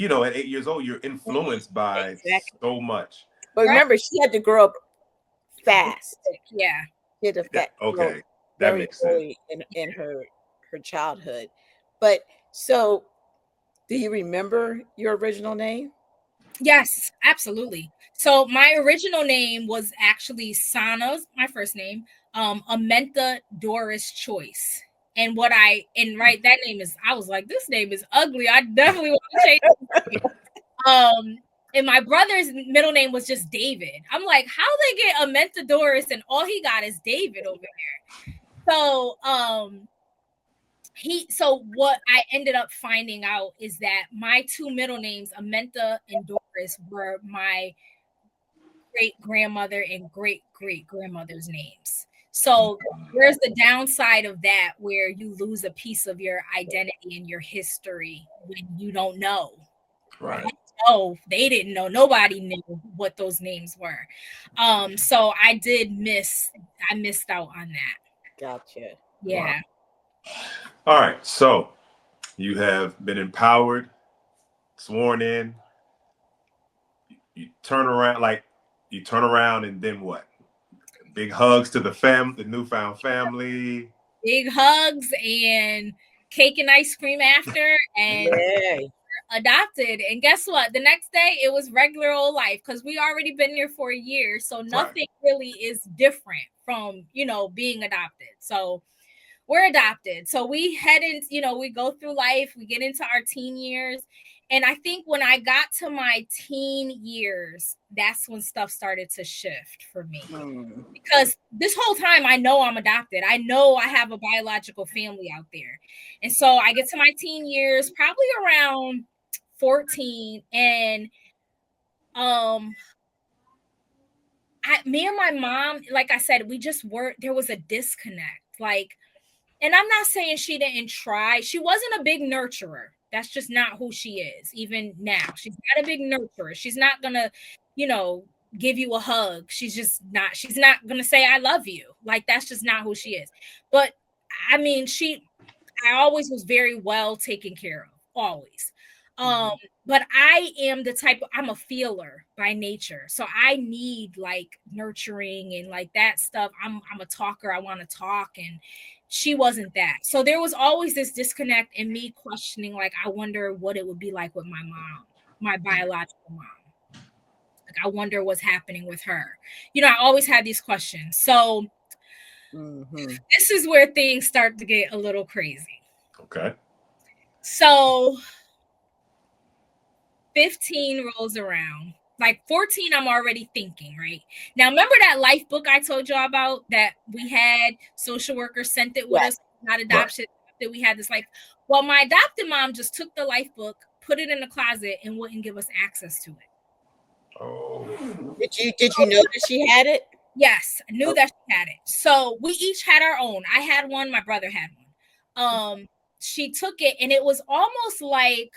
8 years old, you're influenced by so much. But remember, she had to grow up fast. Yeah. She had to okay. That makes sense. In her childhood. But so, do you remember your original name? Yes, absolutely. So my original name was actually Sana's, my first name, Amenta Doris Choice. And that name is, I was like, this name is ugly. I definitely want to change it. And my brother's middle name was just David. I'm like, how they get Amenta Doris and all he got is David over there? So, so what I ended up finding out is that my two middle names, Amenta and Doris, were my great grandmother and great great grandmother's names. So where's the downside of that, where you lose a piece of your identity and your history when you don't know? Right. No, they didn't know. Nobody knew what those names were. So I missed out on that. Gotcha. Yeah. Wow. All right. So you have been empowered, sworn in. You turn around, and then what? Big hugs to the newfound family. Big hugs and cake and ice cream after, and adopted. And guess what? The next day it was regular old life, because we already been here for a year. So nothing really is different from, being adopted. So we're adopted. So we we go through life, we get into our teen years. And I think when I got to my teen years, that's when stuff started to shift for me. Because this whole time I know I'm adopted. I know I have a biological family out there. And so I get to my teen years, probably around 14. And me and my mom, like I said, there was a disconnect. Like, and I'm not saying she didn't try. She wasn't a big nurturer. That's just not who she is. Even now, she's not a big nurturer. She's not gonna, give you a hug. She's not gonna say I love you. Like, that's just not who she is. But I mean, I always was very well taken care of, always. But I am I'm a feeler by nature. So I need like nurturing and like that stuff. I'm a talker. I want to talk, and she wasn't that. So there was always this disconnect in me questioning, like, I wonder what it would be like with my mom, my biological mom. Like, I wonder what's happening with her. I always had these questions. So this is where things start to get a little crazy. Okay. So 15 rolls around. Like 14, I'm already thinking, right? Now, remember that life book I told y'all about that we had? Social workers sent it with us, not adoption. That we had this life. Well, my adopted mom just took the life book, put it in the closet, and wouldn't give us access to it. Oh. Did you know that she had it? Yes, I knew that she had it. So we each had our own. I had one, my brother had one. She took it, and it was almost like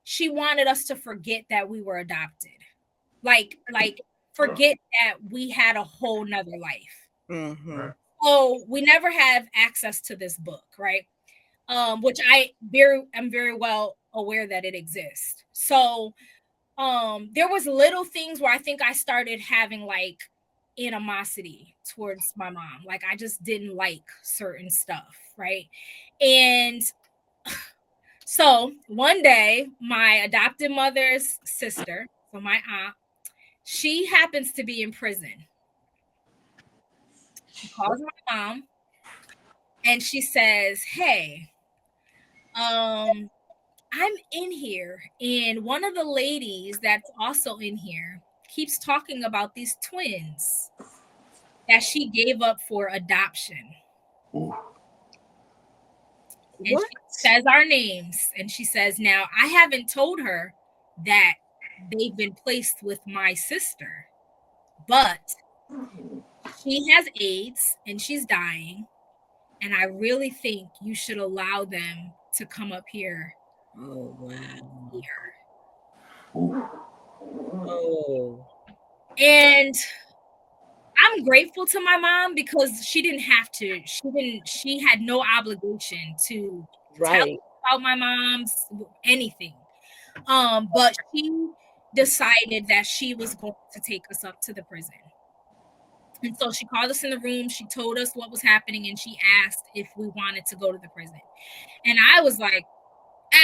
she wanted us to forget that we were adopted. Like forget that we had a whole nother life. So we never have access to this book, right? Which I'm very well aware that it exists. So there was little things where I think I started having like animosity towards my mom. Like, I just didn't like certain stuff, right? And so one day, my adopted mother's sister, so my aunt, she happens to be in prison. She calls my mom and she says, "Hey, I'm in here, and one of the ladies that's also in here keeps talking about these twins that she gave up for adoption." Ooh. And she says our names, and she says, "Now, I haven't told her that they've been placed with my sister, but she has AIDS and she's dying, and I really think you should allow them to come up here." Oh, wow. Here. Oh. And I'm grateful to my mom because she didn't have to. She had no obligation to tell me about my mom's anything. But she decided that she was going to take us up to the prison. And so she called us in the room. She told us what was happening, and she asked if we wanted to go to the prison. And I was like,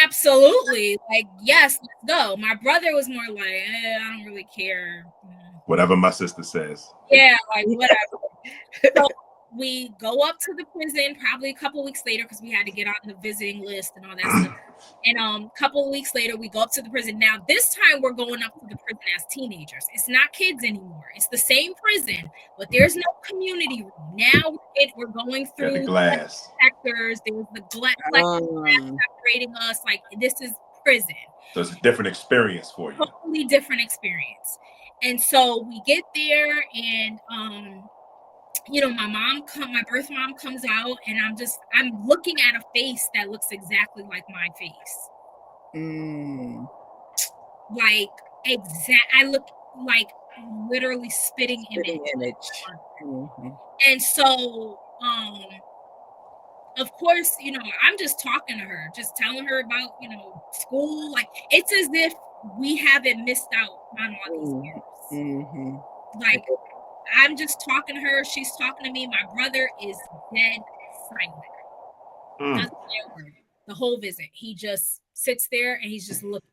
absolutely. Like, yes, let's go. My brother was more like, I don't really care. Whatever my sister says. Yeah, like whatever. So we go up to the prison probably a couple weeks later because we had to get on the visiting list and all that stuff. And a couple of weeks later, we go up to the prison. Now, this time we're going up to the prison as teenagers. It's not kids anymore. It's the same prison, but there's no community room. Now we're going through the glass sectors. There's the glass separating us. Like, this is prison. So it's a different experience for you. Totally different experience. And so we get there, and my birth mom comes out, and I'm looking at a face that looks exactly like my face. Like, I look like literally spitting image. And so of course, I'm just talking to her, just telling her about, school. Like, it's as if we haven't missed out on all these years. Like, I'm just talking to her. She's talking to me. My brother is dead silent. Doesn't say a word. The whole visit. He just sits there and he's just looking.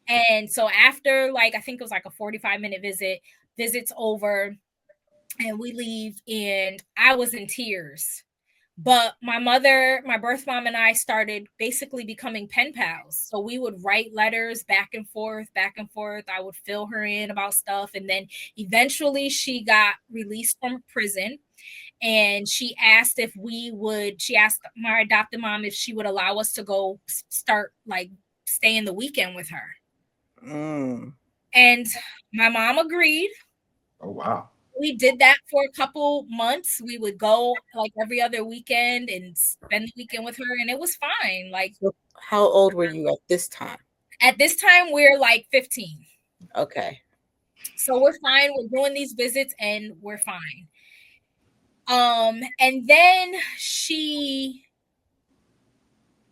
And so after, like, I think it was like a 45-minute visit's over, and we leave, and I was in tears. But my birth mom, and I started basically becoming pen pals. So we would write letters back and forth. I would fill her in about stuff. And then eventually she got released from prison. And she asked my adopted mom if she would allow us to go start, like, staying the weekend with her. And my mom agreed. Oh, wow. we did that for a couple months. We would go like every other weekend and spend the weekend with her, and it was fine. Like, So how old were you at this time? at this time, we're like 15. Okay. So we're fine. We're doing these visits and we're fine. And then she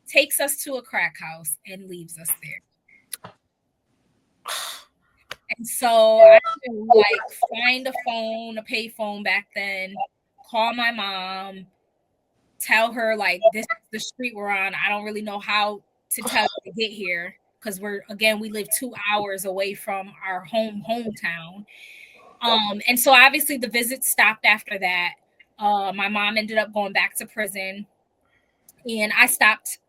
takes us to a crack house and leaves us there. And so I had to like find a phone, a pay phone back then, call my mom, tell her like this is the street we're on. I don't really know how to tell you to get here because we live 2 hours away from our hometown. And so obviously the visit stopped after that. My mom ended up going back to prison, and I stopped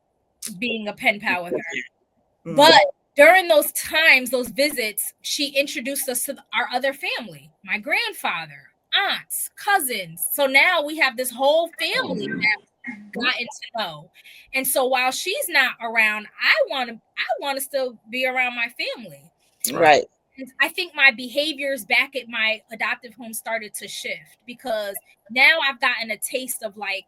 being a pen pal with her. But during those times, those visits, she introduced us to our other family, my grandfather, aunts, cousins. So now we have this whole family that we've gotten to know. And so while she's not around, I want to still be around my family. Right. I think my behaviors back at my adoptive home started to shift because now I've gotten a taste of like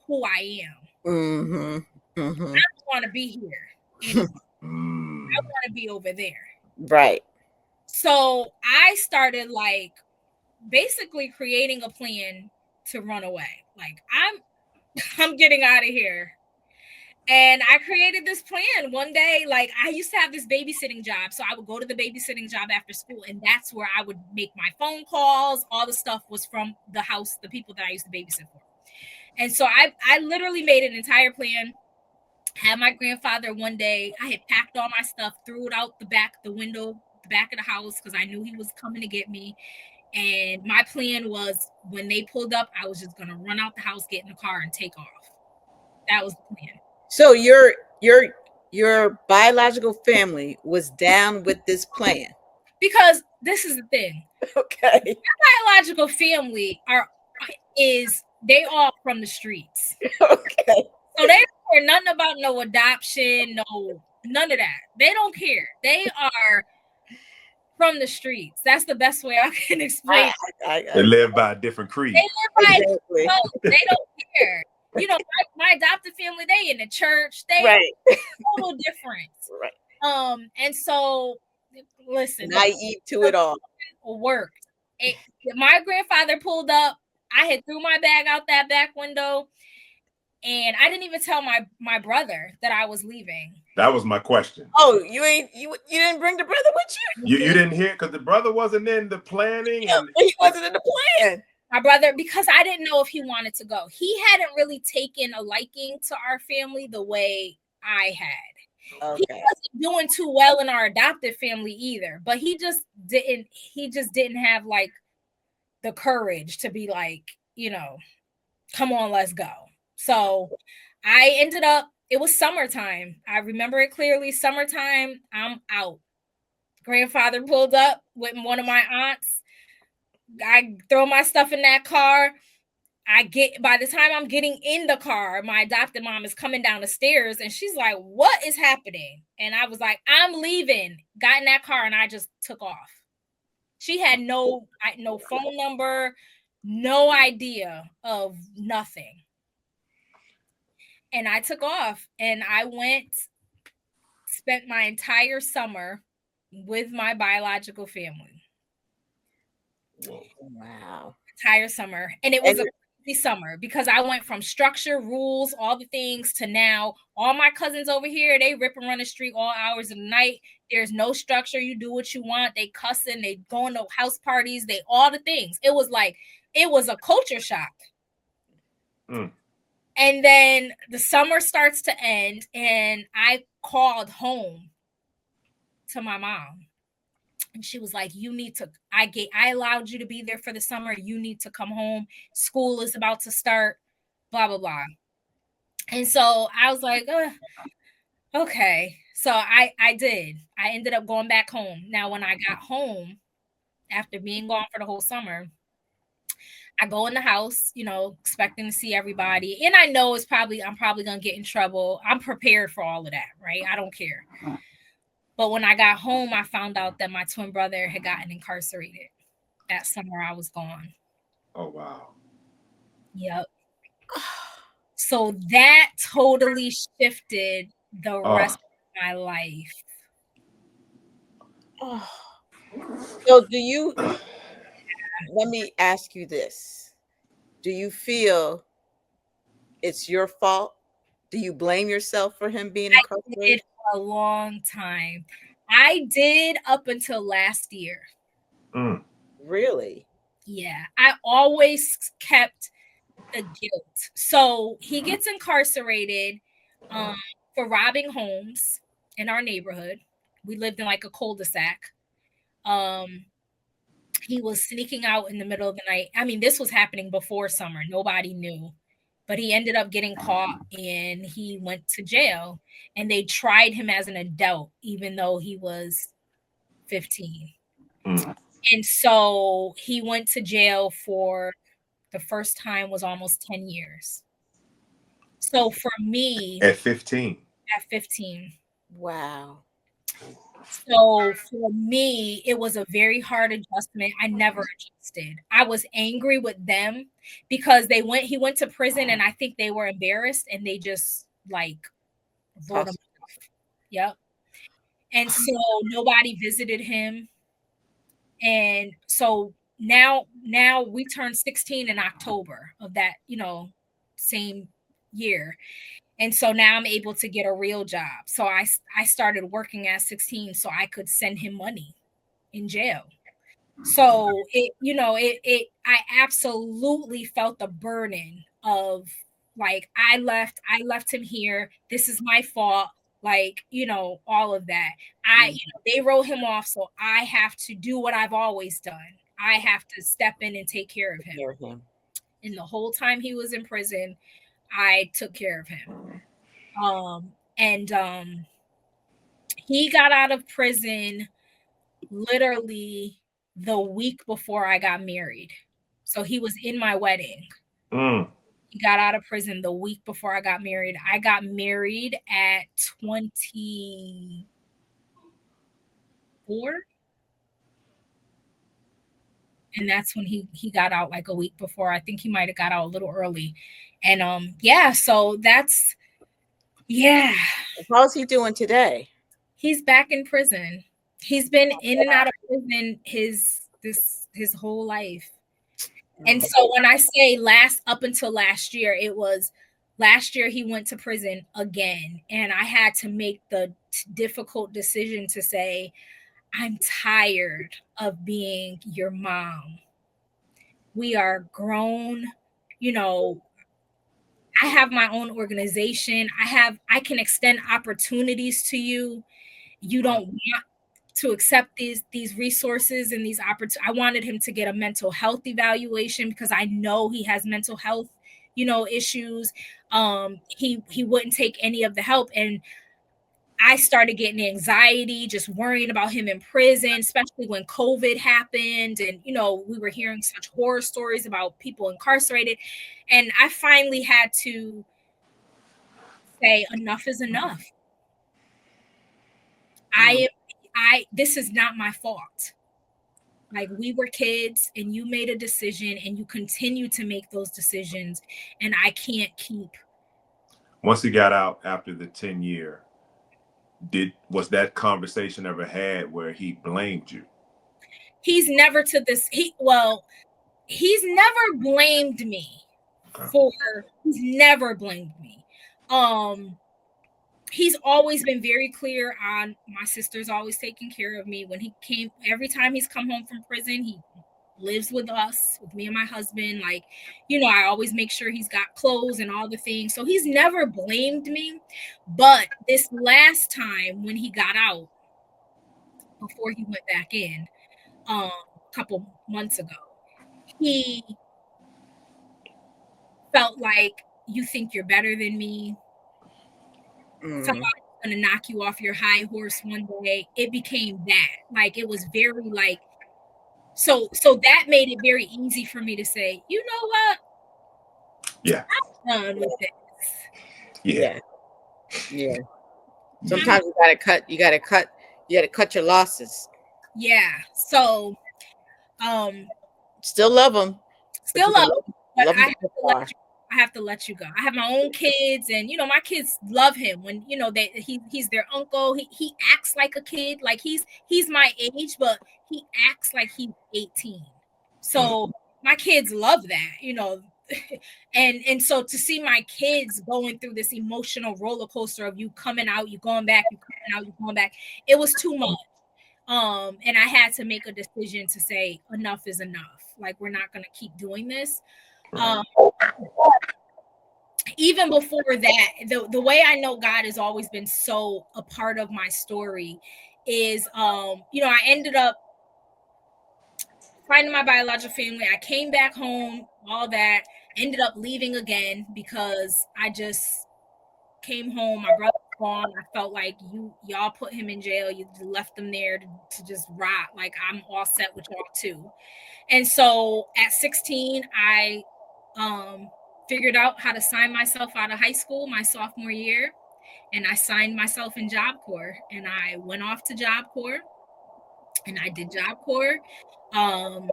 who I am. Mm-hmm. Mm-hmm. I don't want to be here. I want to be over there. Right. So I started like basically creating a plan to run away. Like I'm getting out of here. And I created this plan one day. Like I used to have this babysitting job. So I would go to the babysitting job after school. And that's where I would make my phone calls. All the stuff was from the house, the people that I used to babysit for. And so I literally made an entire plan. Had my grandfather one day, I had packed all my stuff, threw it out the back of the house, because I knew he was coming to get me. And my plan was when they pulled up, I was just going to run out the house, get in the car, and take off. That was the plan. So your biological family was down with this plan. Because this is the thing. Okay. My biological family they all from the streets. Okay. So they don't care nothing about no adoption, none of that. They don't care. They are from the streets. That's the best way I can explain it. They live by a different creed. They live by they don't care. You know, my adopted family, they in the church. They total difference. Right. And so listen, naive to it all. Worked. My grandfather pulled up. I had threw my bag out that back window, and I didn't even tell my brother that I was leaving. That was my question. Oh, you didn't bring the brother with you? You didn't hear because the brother wasn't in the planning. Yeah, he wasn't in the plan. My brother, because I didn't know if he wanted to go. He hadn't really taken a liking to our family the way I had. Okay. He wasn't doing too well in our adoptive family either, but he just didn't have like the courage to be like, you know, come on, let's go. So I ended up, it was summertime. I remember it clearly. Summertime, I'm out. Grandfather pulled up with one of my aunts. I throw my stuff in that car. By the time I'm getting in the car, my adopted mom is coming down the stairs and she's like, what is happening? And I was like, I'm leaving. Got in that car and I just took off. She had no phone number, no idea of nothing. And I took off and I spent my entire summer with my biological family. Wow. Entire summer. And it was a crazy summer because I went from structure, rules, all the things to now all my cousins over here, they rip and run the street all hours of the night. There's no structure. You do what you want. They cussing, they going to house parties, they all the things. It was a culture shock. And then the summer starts to end and I called home to my mom. And she was like, you need to, I allowed you to be there for the summer. You need to come home. School is about to start, blah, blah, blah. And so I was like, okay. So I did. I ended up going back home. Now, when I got home, after being gone for the whole summer, I go in the house, you know, expecting to see everybody. And I know I'm probably going to get in trouble. I'm prepared for all of that, right? I don't care. But when I got home, I found out that my twin brother had gotten incarcerated. that summer I was gone. Oh, wow. Yep. So that totally shifted the rest of my life. Oh. So let me ask you this. Do you feel it's your fault? Do you blame yourself for him being I did incarcerated? for a long time. I did up until last year. Really? Yeah. I always kept the guilt. So he gets incarcerated for robbing homes in our neighborhood. We lived in like a cul-de-sac. He was sneaking out in the middle of the night. I mean, this was happening before summer. Nobody knew. But he ended up getting caught and he went to jail. And they tried him as an adult, even though he was 15. And so he went to jail for the first time was almost 10 years. So for me, At 15. at 15. Wow. So for me, it was a very hard adjustment. I never adjusted. I was angry with them because he went to prison and I think they were embarrassed and they just like wrote him off. Yep. And so nobody visited him. And so now we turned 16 in October of that, same year. And so now I'm able to get a real job. So I started working at 16 so I could send him money in jail. So I absolutely felt the burden of like, I left him here. This is my fault. Like, all of that. They wrote him off. So I have to do what I've always done. I have to step in and take care of him. And the whole time he was in prison, I took care of him. He got out of prison literally the week before I got married. So he was in my wedding. He got out of prison the week before I got married. I got married at 24. And that's when he got out like a week before. I think he might have got out a little early. And so that's How's he doing today? He's back in prison. He's been in and out of prison his whole life. And so when I say up until last year, it was last year he went to prison again. And I had to make the difficult decision to say, I'm tired of being your mom. We are grown, I have my own organization. I can extend opportunities to you. You don't want to accept these resources and these opportunities. I wanted him to get a mental health evaluation because I know he has mental health, issues. He wouldn't take any of the help. And I started getting anxiety, just worrying about him in prison, especially when COVID happened. And, we were hearing such horror stories about people incarcerated. And I finally had to say, enough is enough. This is not my fault. Like, we were kids and you made a decision and you continue to make those decisions. And I can't keep. Once he got out after the 10-year, was that conversation ever had where he blamed you? He's never he's never blamed me he's never blamed me. He's always been very clear on my sister's always taking care of me. When every time he's come home from prison, he lives with us, with me and my husband. Like, I always make sure he's got clothes and all the things. So he's never blamed me. But this last time when he got out, before he went back in, a couple months ago, he felt like, you think you're better than me. Somebody's gonna knock you off your high horse one day. It became that. Like, it was very like, so that made it very easy for me to say, you know what? Yeah. I'm done with this. Yeah. Sometimes you gotta cut your losses. Yeah. So Still love them. Still love him, but love I him have to let you go. I have my own kids, and my kids love him. When he's their uncle. He acts like a kid, like he's my age, but he acts like he's 18. So my kids love that, and so to see my kids going through this emotional roller coaster of you coming out, you going back, you coming out, you going back, it was too much. And I had to make a decision to say enough is enough. Like, we're not going to keep doing this. Right. Even before that, the way I know God has always been so a part of my story is, I ended up finding my biological family. I came back home, all that, ended up leaving again because I just came home. My brother was gone. I felt like y'all put him in jail. You left him there to just rot. Like, I'm all set with y'all too. And so at 16, I figured out how to sign myself out of high school my sophomore year. And I signed myself in Job Corps. And I went off to Job Corps. And I did Job Corps. And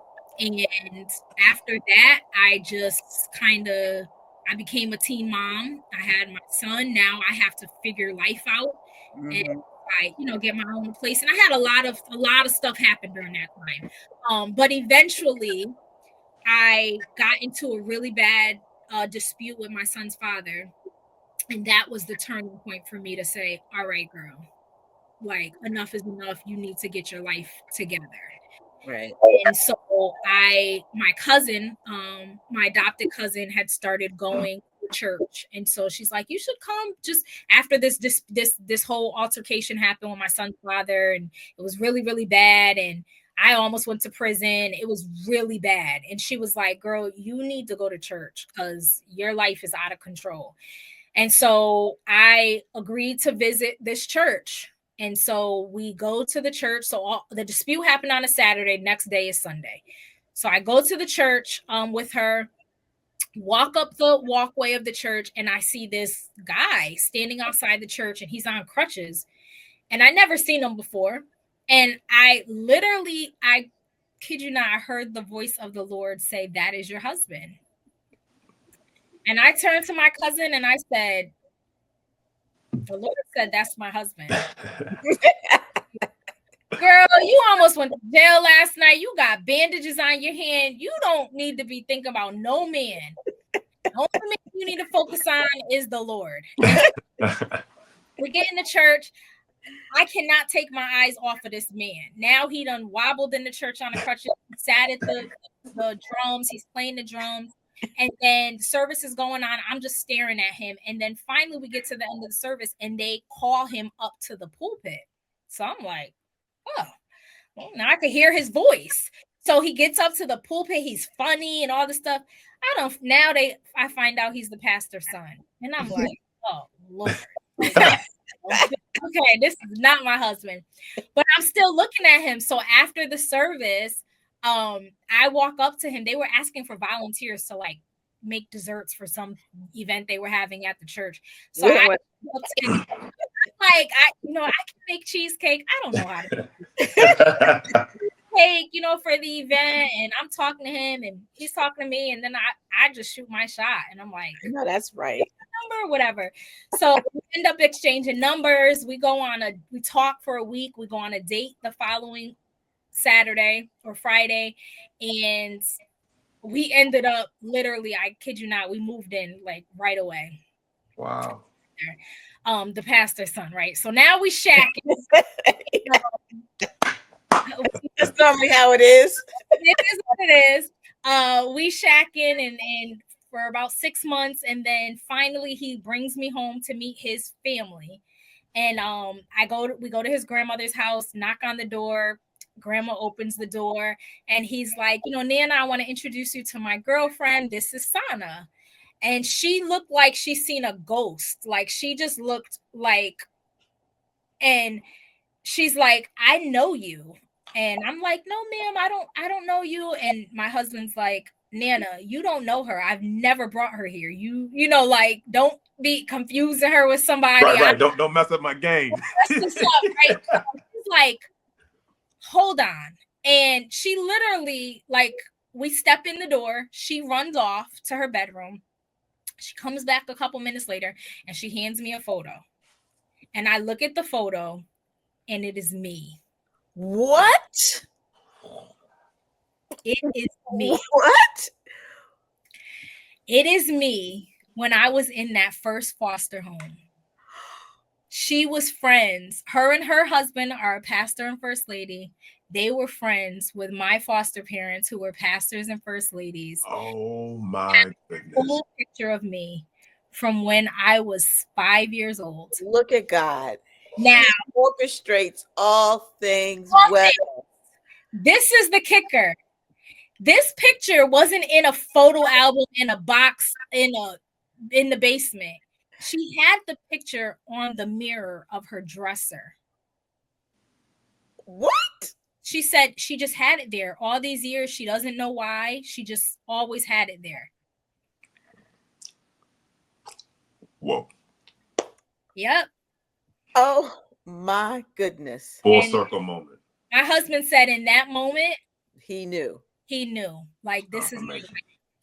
after that, I just I became a teen mom. I had my son. Now I have to figure life out. And I, get my own place. And I had a lot of stuff happen during that time. But eventually I got into a really bad dispute with my son's father. And that was the turning point for me to say, all right, girl, like, enough is enough. You need to get your life together. Right. And so my cousin, my adopted cousin, had started going to church. And so she's like, you should come just after this whole altercation happened with my son's father. And it was really, really bad. And I almost went to prison. It was really bad. And she was like, girl, you need to go to church because your life is out of control. And so I agreed to visit this church. And so we go to the church. So the dispute happened on a Saturday. Next day is Sunday. So I go to the church with her, walk up the walkway of the church, and I see this guy standing outside the church, and he's on crutches. And I never seen him before. And I kid you not, I heard the voice of the Lord say, that is your husband. And I turned to my cousin and I said, the Lord said, that's my husband. Girl, you almost went to jail last night. You got bandages on your hand. You don't need to be thinking about no man. The only man you need to focus on is the Lord. We get in the church. I cannot take my eyes off of this man. Now he done wobbled in the church on the crutches. He sat at the drums. He's playing the drums. And then service is going on. I'm just staring at him. And then finally we get to the end of the service and they call him up to the pulpit. So I'm like, oh, well, now I can hear his voice. So he gets up to the pulpit. He's funny and all this stuff. I find out he's the pastor's son. And I'm like, oh, Lord. Okay, this is not my husband. But I'm still looking at him. So after the service, I walk up to him. They were asking for volunteers to like make desserts for some event they were having at the church. So I walked in, like, I can make cheesecake. I don't know how to make cake, for the event. And I'm talking to him and he's talking to me. And then I just shoot my shot. And I'm like, no, that's right. Number, whatever. So we end up exchanging numbers. We talk for a week. We go on a date the following Saturday or Friday, and we ended up literally, I kid you not, we moved in like right away. Wow. The pastor's son, right? So now we shacking. Just tell me how it is. It is what it is. We shacking and for about 6 months, and then finally he brings me home to meet his family. And we go to his grandmother's house, knock on the door. Grandma opens the door and he's like, Nana, I want to introduce you to my girlfriend. This is Sana. And she looked like she's seen a ghost. Like, she just looked like, and she's like, I know you. And I'm like, no, ma'am, I don't know you. And my husband's like, Nana, you don't know her. I've never brought her here. Like, don't be confusing her with somebody. Right. Don't mess up my game. That's up, right? She's like, hold on. And she literally like we step in the door. She runs off to her bedroom. She comes back a couple minutes later and she hands me a photo. And I look at the photo and it is me. What? It is me. What? It is me when I was in that first foster home. She was friends. Her and her husband are a pastor and first lady. They were friends with my foster parents who were pastors and first ladies. Oh my goodness. Full picture of me from when I was 5 years old. Look at God. Now, He orchestrates all things well. This is the kicker. This picture wasn't in a photo album in a box in the basement. She had the picture on the mirror of her dresser. What? She said she just had it there all these years. She doesn't know why. She just always had it there. Whoa. Yep. Oh my goodness. Full circle moment. My husband said in that moment, he knew. Like, this is amazing.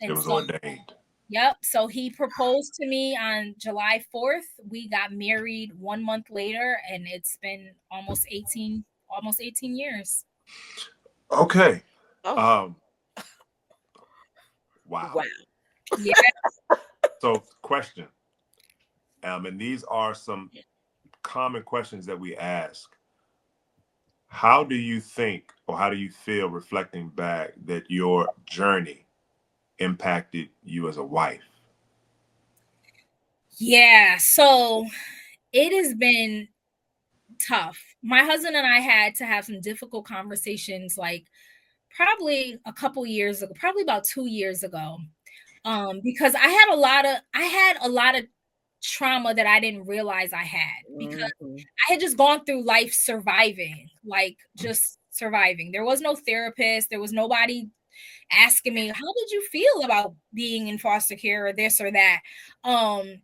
And it was so, ordained. Yep. So he proposed to me on July 4th. We got married 1 month later, and it's been almost 18 years. Okay. Oh. Wow. Yeah. So, question. And these are some common questions that we ask. How do you think, or how do you feel reflecting back, that your journey impacted you as a wife? Yeah, so it has been tough. My husband and I had to have some difficult conversations, like probably a couple years ago, probably about 2 years ago, because I had a lot of trauma that I didn't realize I had, because I had just gone through life surviving, like just surviving. There was no therapist. There was nobody asking me, how did you feel about being in foster care or this or that? And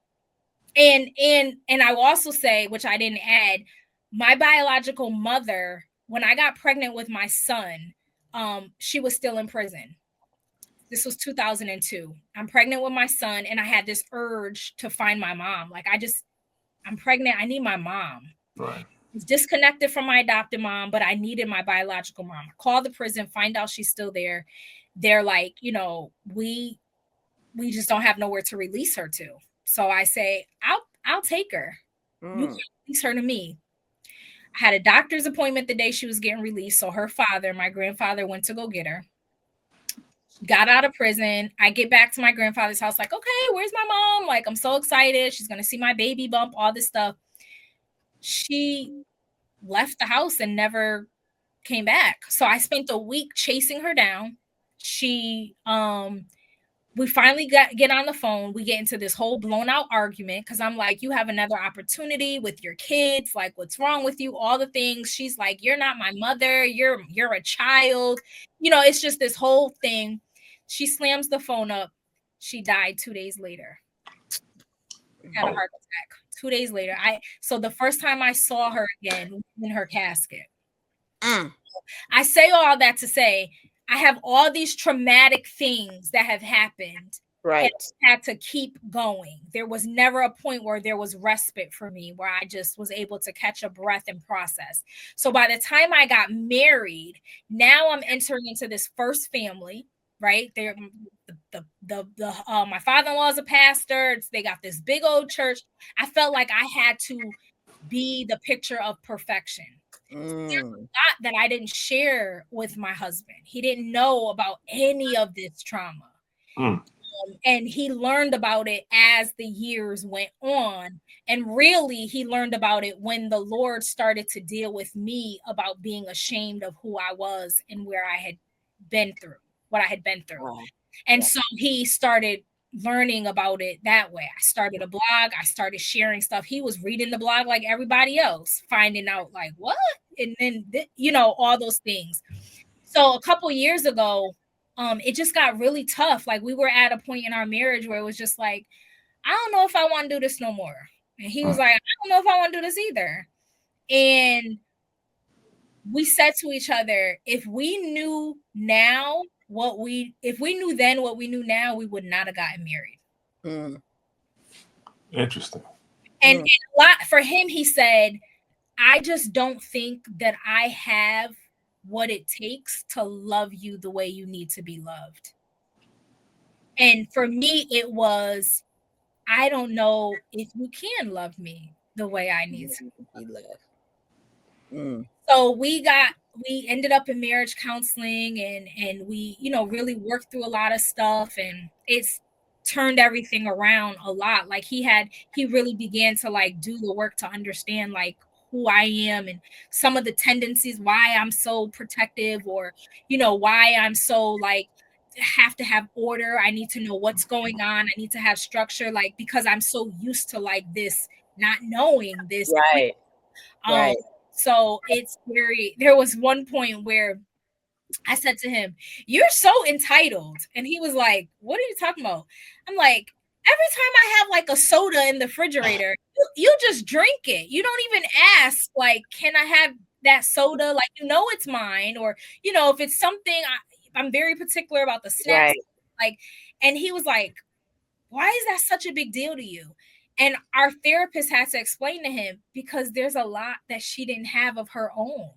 I will also say, which I didn't add, my biological mother, when I got pregnant with my son, she was still in prison. This was 2002. I'm pregnant with my son, and I had this urge to find my mom. Like, I'm pregnant. I need my mom. Right. I was disconnected from my adopted mom, but I needed my biological mom. I called the prison, find out she's still there. They're like, we just don't have nowhere to release her to. So I say, I'll take her. You can release her to me. I had a doctor's appointment the day she was getting released. So her father, my grandfather, went to go get her. Got out of prison. I get back to my grandfather's house, like, okay, where's my mom? Like, I'm so excited. She's going to see my baby bump, all this stuff. She left the house and never came back. So I spent a week chasing her down. We finally get on the phone. We get into this whole blown out argument because I'm like, you have another opportunity with your kids. Like, what's wrong with you? All the things. She's like, you're not my mother. You're a child. It's just this whole thing. She slams the phone up. She died 2 days later. Had a heart attack 2 days later. So the first time I saw her again was in her casket. I say all that to say, I have all these traumatic things that have happened. Right. And I had to keep going. There was never a point where there was respite for me, where I just was able to catch a breath and process. So by the time I got married, now I'm entering into this first family, right? They're my father-in-law is a pastor. They got this big old church. I felt like I had to be the picture of perfection. There's a lot that I didn't share with my husband. He didn't know about any of this trauma. And he learned about it as the years went on. And really, he learned about it when the Lord started to deal with me about being ashamed of who I was and where I had been through, what I had been through. Wow. And so he started learning about it that way. I started a blog. I started sharing stuff. He was reading the blog like everybody else, finding out like what, and then all those things. So a couple years ago, it just got really tough. Like, we were at a point in our marriage where it was just like, I don't know if I want to do this no more. And he was like, I don't know if I want to do this either. And we said to each other, if we knew now if we knew then what we knew now, we would not have gotten married. Interesting. And a lot for him, he said, I just don't think that I have what it takes to love you the way you need to be loved. And for me, it was, I don't know if you can love me the way I need to be loved. So we ended up in marriage counseling, and we, really worked through a lot of stuff, and it's turned everything around a lot. Like he really began to like do the work to understand like who I am and some of the tendencies, why I'm so protective, or, why I'm so like have to have order. I need to know what's going on. I need to have structure, like, because I'm so used to like this, not knowing this. Right. Right. So there was one point where I said to him, you're so entitled. And he was like, what are you talking about? I'm like, every time I have like a soda in the refrigerator, you just drink it. You don't even ask, like, can I have that soda? Like, it's mine. Or, if it's something, I'm very particular about the snacks. Right. Like, and he was like, why is that such a big deal to you? And our therapist had to explain to him, because there's a lot that she didn't have of her own.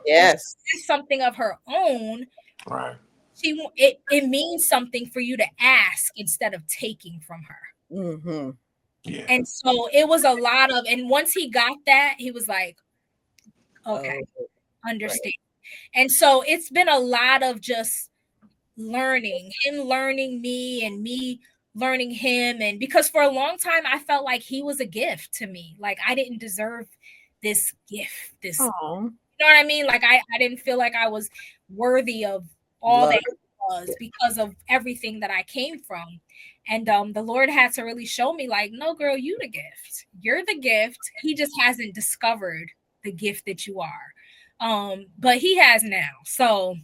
Yes. Something of her own. Right. It means something for you to ask instead of taking from her. Yeah. And so it was a lot of, and once he got that, he was like, okay, understand. Right. And so it's been a lot of just learning, him learning me and me learning him. And because for a long time, I felt like he was a gift to me. Like I didn't deserve this gift, this, you know what I mean? Like I didn't feel like I was worthy of all that he was because of everything that I came from. And the Lord had to really show me like, no, girl, you the gift. You're the gift. He just hasn't discovered the gift that you are. But he has now. So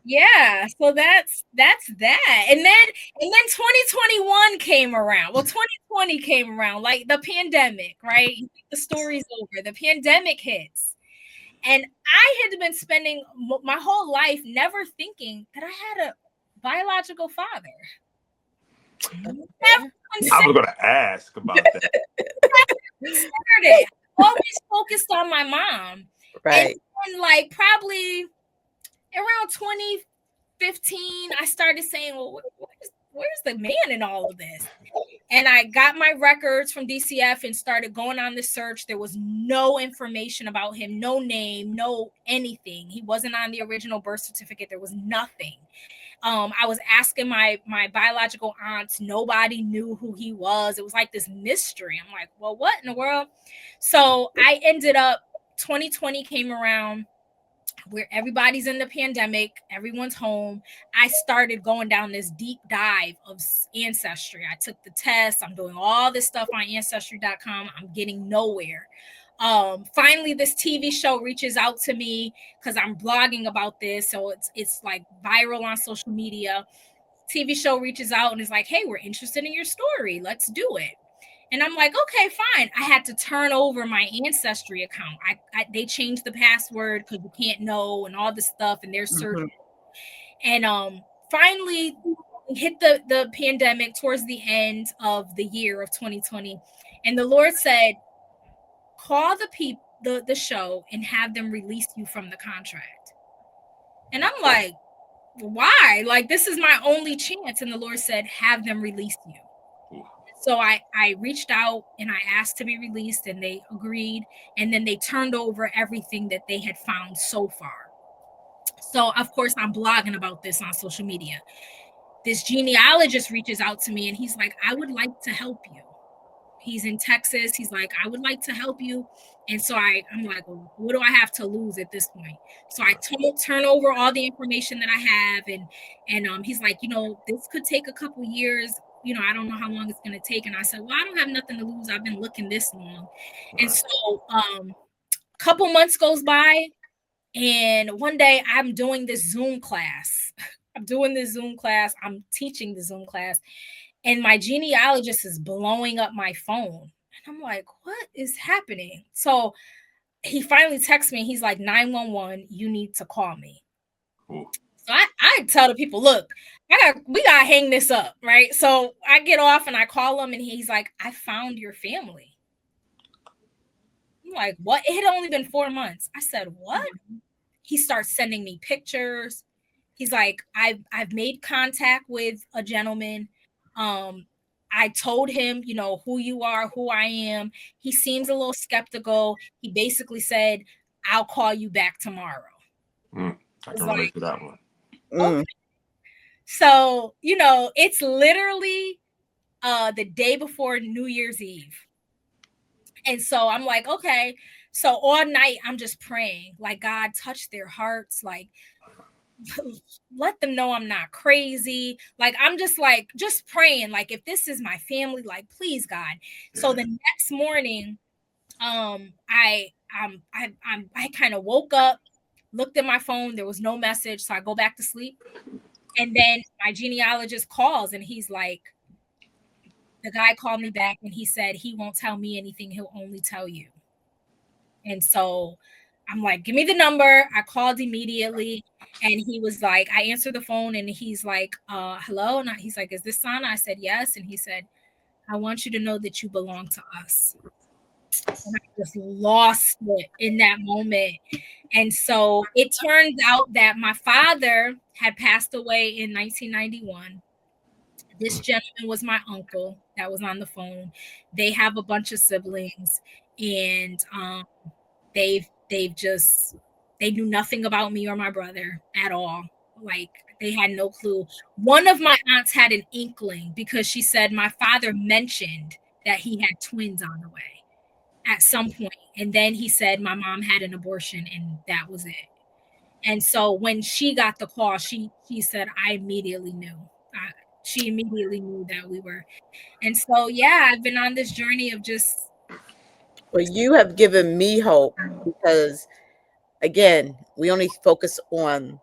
yeah, so that's that. And then 2021 came around. Well, 2020 came around, like the pandemic, right? The story's over. The pandemic hits. And I had been spending my whole life never thinking that I had a biological father. I was going to ask about that. I always focused on my mom. Right. And like probably around 2015, I started saying, well, where's the man in all of this? And I got my records from DCF and started going on the search. There was no information about him, no name, no anything. He wasn't on the original birth certificate. There was nothing. I was asking my biological aunts. Nobody knew who he was. It was like this mystery. I'm like, well, what in the world? So I ended up, 2020 came around, where everybody's in the pandemic, everyone's home. I started going down this deep dive of ancestry. I took the test. I'm doing all this stuff on ancestry.com. I'm getting nowhere. Finally, this TV show reaches out to me because I'm blogging about this. So it's like viral on social media. TV show reaches out and is like, hey, we're interested in your story. Let's do it. And I'm like, okay, fine. I had to turn over my Ancestry account. They changed the password because you can't know and all this stuff, and they're searching. And finally hit the pandemic towards the end of the year of 2020. And the Lord said, call the show and have them release you from the contract. And I'm like, why? Like, this is my only chance. And the Lord said, have them release you. So I reached out and I asked to be released, and they agreed. And then they turned over everything that they had found so far. So, of course, I'm blogging about this on social media. This genealogist reaches out to me and he's like, I would like to help you. He's in Texas. He's like, I would like to help you. And so I'm like, well, what do I have to lose at this point? So I turn over all the information that I have. And he's like, this could take a couple years. I don't know how long it's going to take. And I said, well, I don't have nothing to lose. I've been looking this long. Right. And so a couple months goes by, and one day I'm doing this Zoom class. I'm teaching the Zoom class, and my genealogist is blowing up my phone. And I'm like, what is happening? So he finally texts me. He's like, 911, you need to call me. Ooh. So I tell the people, look, we gotta hang this up, right? So I get off and I call him, and he's like, I found your family. I'm like, what? It had only been 4 months. I said, what? He starts sending me pictures. He's like, I've made contact with a gentleman. I told him, you know, who you are, who I am. He seems a little skeptical. He basically said, I'll call you back tomorrow. I can relate to that one. Okay. So, you know, it's literally the day before New Year's Eve. And so I'm like, okay. So all night I'm just praying, like, God, touch their hearts, like, let them know I'm not crazy. Like, I'm just praying, like, if this is my family, like, please, God. Yeah. So the next morning, I kind of woke up, looked at my phone, there was no message, so I go back to sleep. And then my genealogist calls, and he's like, the guy called me back, and he said he won't tell me anything, he'll only tell you. And so I'm like, give me the number. I called immediately, and he was like, I answered the phone, and he's like, hello. And he's like, is this Sana? I said, yes. And he said, I want you to know that you belong to us. And I just lost it in that moment. And so it turns out that my father had passed away in 1991. This gentleman was my uncle that was on the phone. They have a bunch of siblings, and they knew nothing about me or my brother at all. Like, they had no clue. One of my aunts had an inkling because she said my father mentioned that he had twins on the way at some point. And then he said my mom had an abortion, and that was it. And so when she got the call, she said, I immediately knew. She immediately knew that we were. And so, yeah, I've been on this journey of just. Well, you have given me hope, because, again, we only focus on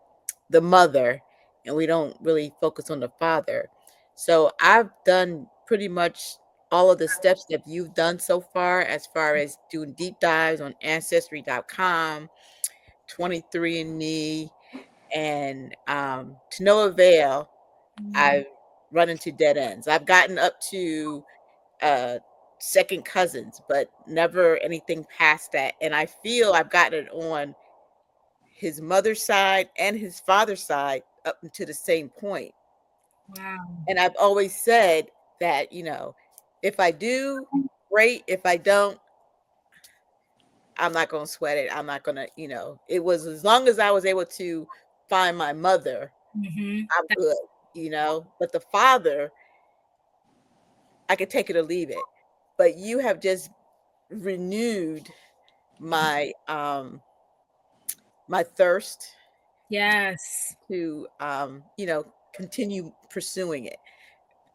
the mother and we don't really focus on the father. So I've done pretty much all of the steps that you've done so far as doing deep dives on ancestry.com, 23andMe, and to no avail. I've run into dead ends. I've gotten up to second cousins, but never anything past that. And I feel I've gotten it on his mother's side and his father's side up to the same point. Wow. And I've always said that, you know, if I do, great. If I don't, I'm not going to sweat it. I'm not going to, you know, it was as long as I was able to find my mother, I'm good, you know. But the father, I could take it or leave it. But you have just renewed my my thirst, yes, to you know, continue pursuing it.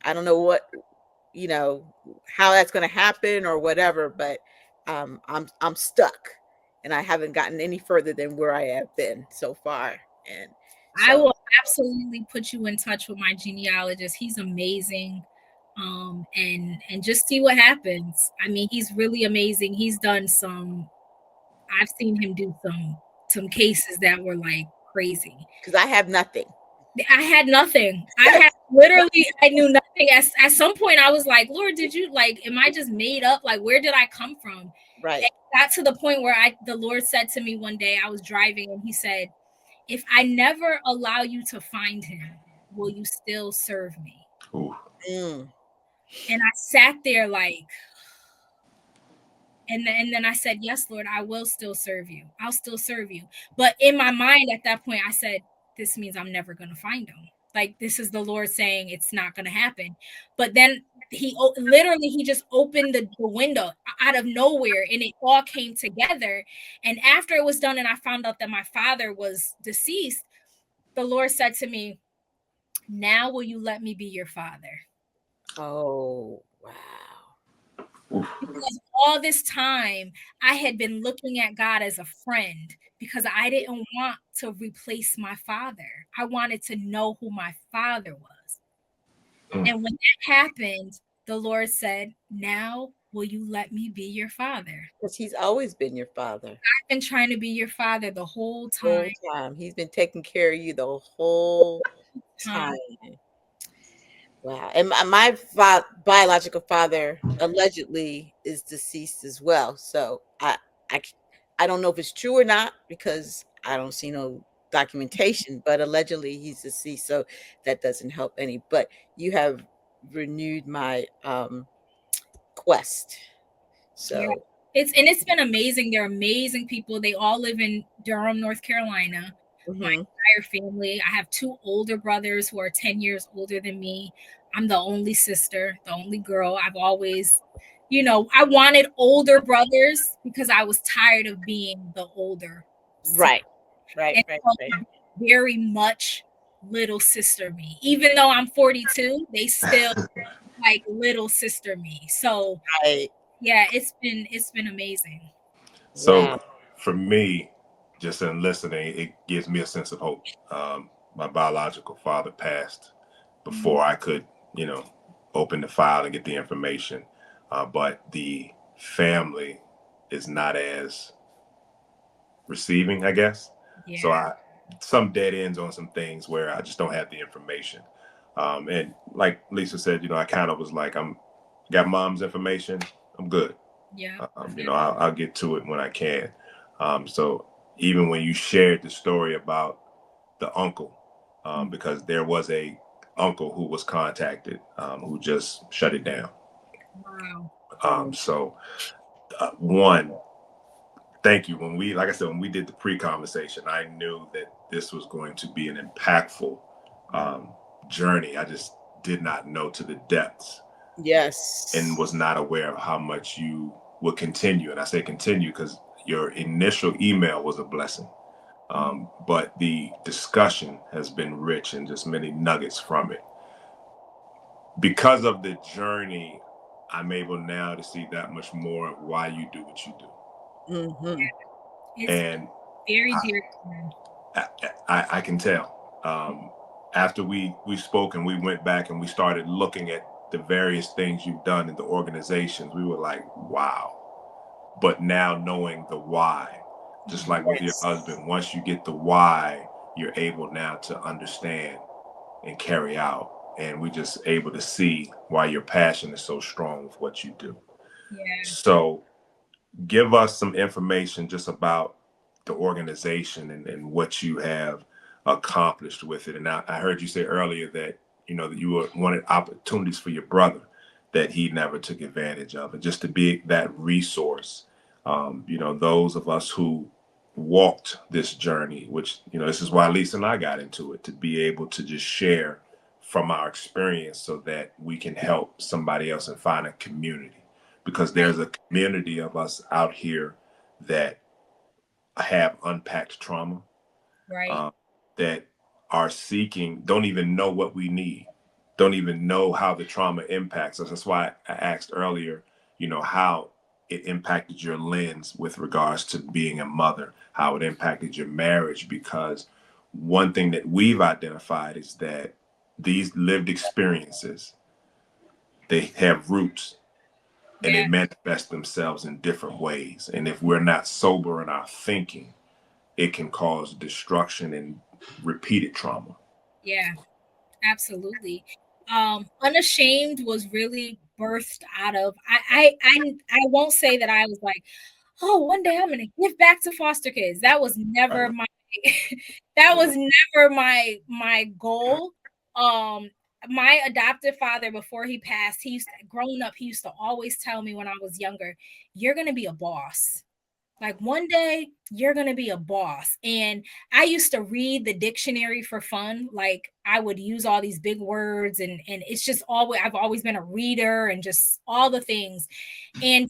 I don't know what, you know, how that's going to happen or whatever, but I'm stuck, and I haven't gotten any further than where I have been so far. And so, I will absolutely put you in touch with my genealogist. He's amazing. And just see what happens. I mean, he's really amazing. He's done I've seen him do some cases that were like crazy. Because I have nothing. I had nothing. I knew nothing. At some point I was like, Lord, did you, like, am I just made up? Like, where did I come from? Right. And it got to the point where the Lord said to me one day, I was driving, and he said, if I never allow you to find him, will you still serve me? And I sat there like, and then I said, yes, Lord, I will still serve you. I'll still serve you. But in my mind at that point, I said, this means I'm never going to find him. Like, this is the Lord saying it's not going to happen. But then he just opened the window out of nowhere, and it all came together. And after it was done, and I found out that my father was deceased, the Lord said to me, now will you let me be your father? Oh, wow. Because all this time I had been looking at God as a friend, because I didn't want to replace my father. I wanted to know who my father was. And when that happened, the Lord said, now will you let me be your father? Because he's always been your father. I've been trying to be your father the whole Whole time. time. He's been taking care of you the whole time. Wow. And my biological father allegedly is deceased as well. So I I don't know if it's true or not because I don't see no documentation, but allegedly he's deceased. So that doesn't help any. But you have renewed my quest. Yeah. So It's been amazing. They're amazing people. They all live in Durham, North Carolina. My mhm. entire family. I have 2 older brothers who are 10 years older than me. I'm the only sister, the only girl. I've always, I wanted older brothers because I was tired of being the older sister. Right. Right. And Right. so Right. very much little sister me. Even though I'm 42, they still like little sister me. So Right. yeah, it's been amazing. So Wow. for me, just in listening, it gives me a sense of hope. My biological father passed Mhm. before I could, open the file and get the information. But the family is not as receiving, I guess. So Yeah. I some dead ends on some things where I just don't have the information. And like Lisa said, I kind of was like, I'm got mom's information. I'm good. Yeah. I'll get to it when I can. So even when you shared the story about the uncle, because there was a uncle who was contacted, who just shut it down. Wow. So one, thank you. Like I said, when we did the pre-conversation, I knew that this was going to be an impactful um, journey. I just did not know to the depths and Yes. was not aware of how much you would continue. And I say continue because your initial email was a blessing. But the discussion has been rich and just many nuggets from it. Because of the journey, I'm able now to see that much more of why you do what you do. Mhm. It's And very I, dear. I can tell. After we spoke and we went back and we started looking at the various things you've done in the organizations, we were like, wow. But now knowing the why, just like with your Yes. husband, once you get the why, you're able now to understand and carry out. And we just able to see why your passion is so strong with what you do. Yeah. So give us some information just about the organization and what you have accomplished with it. And I heard you say earlier that that you wanted opportunities for your brother that he never took advantage of, and just to be that resource. Those of us who walked this journey, which this is why Lisa and I got into it, to be able to just share from our experience so that we can help somebody else and find a community, because Right. there's a community of us out here that have unpacked trauma, Right. uh, that are seeking, don't even know what we need, don't even know how the trauma impacts us. That's why I asked earlier, how it impacted your lens with regards to being a mother, how it impacted your marriage, because one thing that we've identified is that these lived experiences, they have roots and they Yeah. manifest themselves in different ways. And if we're not sober in our thinking, it can cause destruction and repeated trauma. Yeah. Absolutely. Unashamed was really birthed out of I won't say that I was like, oh, one day I'm gonna give back to foster kids. That was never Right. my that was never my goal. Um my adoptive father, before he passed, growing up, he used to always tell me when I was younger, you're gonna be a boss. Like one day you're going to be a boss. And I used to read the dictionary for fun. Like I would use all these big words, and it's just always, I've always been a reader and just all the things. And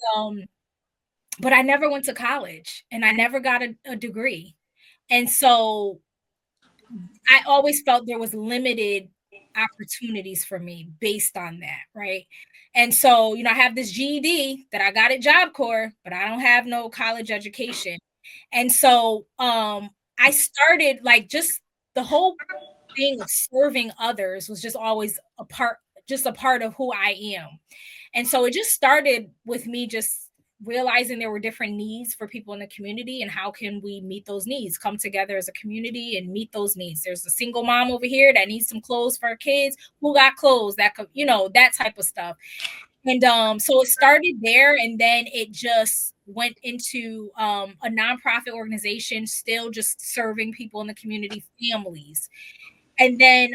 but I never went to college and I never got a degree. And so I always felt there was limited opportunities for me based on that, right? And so, I have this GED that I got at Job Corps, but I don't have no college education. And so I started like just the whole thing of serving others was just always just a part of who I am. And so it just started with me just realizing there were different needs for people in the community, and how can we meet those needs, come together as a community and meet those needs. There's a single mom over here that needs some clothes for her kids. Who got clothes? That could, that type of stuff. And so it started there, and then it just went into a nonprofit organization, still just serving people in the community, families. And then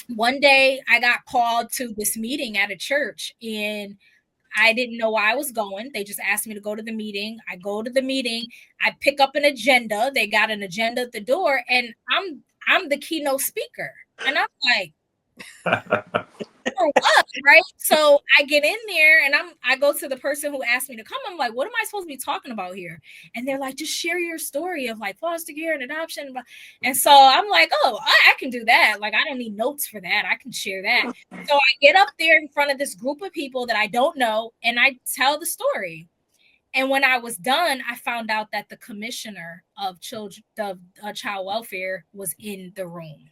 one day I got called to this meeting at a church, and I didn't know why I was going. They just asked me to go to the meeting. I go to the meeting. I pick up an agenda. They got an agenda at the door, and I'm the keynote speaker. And I'm like, for what? Right? So I get in there, and I go to the person who asked me to come. I'm like, what am I supposed to be talking about here? And they're like, just share your story of like foster care and adoption. And so I'm like, oh, I can do that. Like, I don't need notes for that. I can share that. So I get up there in front of this group of people that I don't know, and I tell the story. And when I was done, I found out that the commissioner of child welfare was in the room.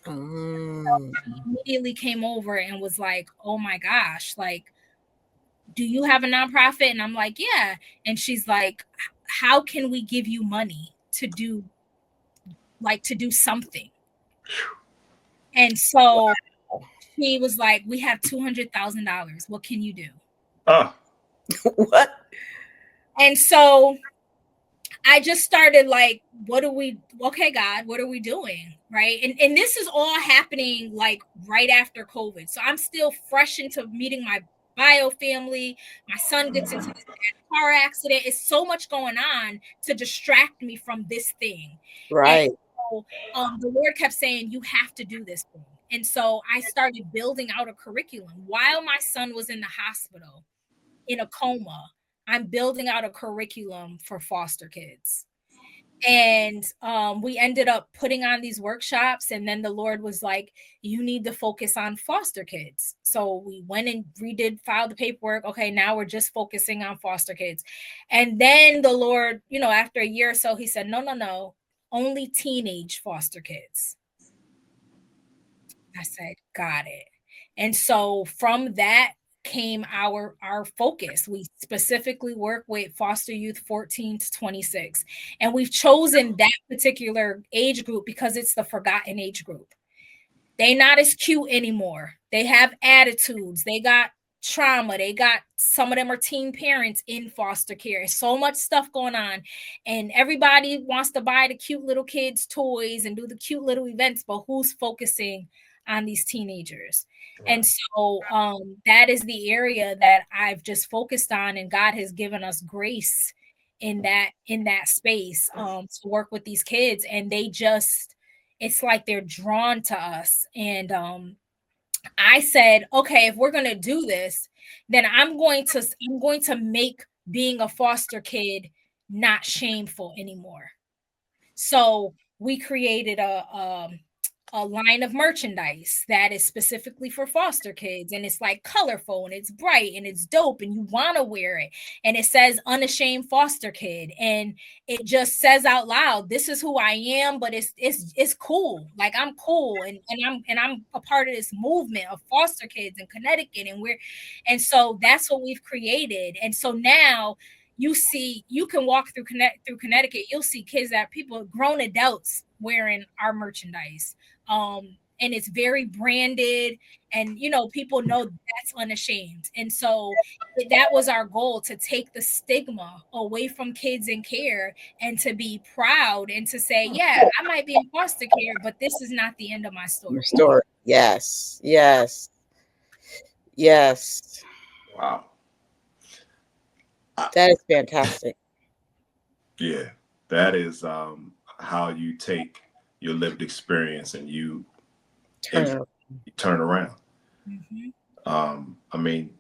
So he immediately came over and was like, oh my gosh, like, do you have a nonprofit? And I'm like, yeah. And she's like, how can we give you money to do something? And so he was like, we have $200,000. What can you do? What? And so I just started like, okay, God, what are we doing? Right. And this is all happening like right after COVID. So I'm still fresh into meeting my bio family. My son gets into this car accident. It's so much going on to distract me from this thing. Right. And so, the Lord kept saying, you have to do this thing. And so I started building out a curriculum while my son was in the hospital in a coma. I'm building out a curriculum for foster kids. And we ended up putting on these workshops, and then the Lord was like, you need to focus on foster kids. So we went and filed the paperwork. Okay, now we're just focusing on foster kids. And then the Lord, after a year or so, he said, no, only teenage foster kids. I said, got it. And so from that came our focus. We specifically work with foster youth 14 to 26. And we've chosen that particular age group because it's the forgotten age group. They're not as cute anymore. They have attitudes. They got trauma. Some of them are teen parents in foster care. So much stuff going on. And everybody wants to buy the cute little kids' toys and do the cute little events, but who's focusing on these teenagers? Right. And so that is the area that I've just focused on, and God has given us grace in that space to work with these kids. And it's like they're drawn to us. And I said, okay, if we're going to do this, then I'm going to make being a foster kid not shameful anymore. So we created a line of merchandise that is specifically for foster kids, and it's like colorful and it's bright and it's dope and you want to wear it, and it says unashamed foster kid, and it just says out loud, this is who I am, but it's cool, like I'm cool, and I'm a part of this movement of foster kids in Connecticut, and so that's what we've created. And so now you can walk through Connecticut, you'll see grown adults wearing our merchandise. And it's very branded, and people know that's unashamed. And so that was our goal, to take the stigma away from kids in care and to be proud and to say, yeah, I might be in foster care, but this is not the end of my story. Yes. Wow. That is fantastic. Yeah, that is how you take your lived experience and you turn around. Mm-hmm. I mean,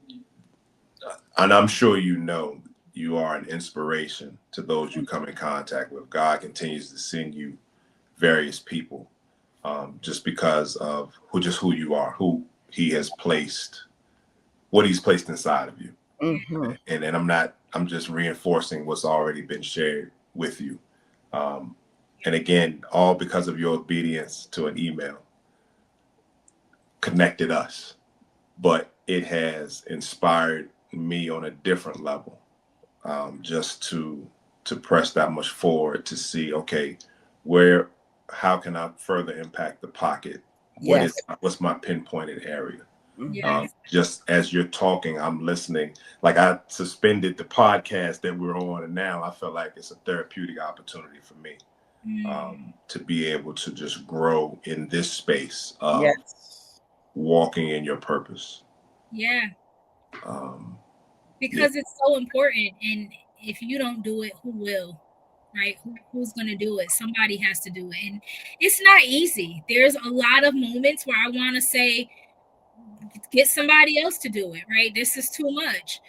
and I'm sure you are an inspiration to those you come in contact with. God continues to send you various people just because of who you are, who He has placed, what He's placed inside of you. Mm-hmm. And I'm just reinforcing what's already been shared with you. And again, all because of your obedience to an email connected us. But it has inspired me on a different level, just to press that much forward to see, okay, how can I further impact the pocket? Yes. What's my pinpointed area? Yes. Just as you're talking, I'm listening. Like, I suspended the podcast that we're on, and now I feel like it's a therapeutic opportunity for me, to be able to just grow in this space of Yes. walking in your purpose. Yeah. Um, Because it's so important. And if you don't do it, who will? Right? Who's going to do it? Somebody has to do it. And it's not easy. There's a lot of moments where I want to say, get somebody else to do it, right? This is too much.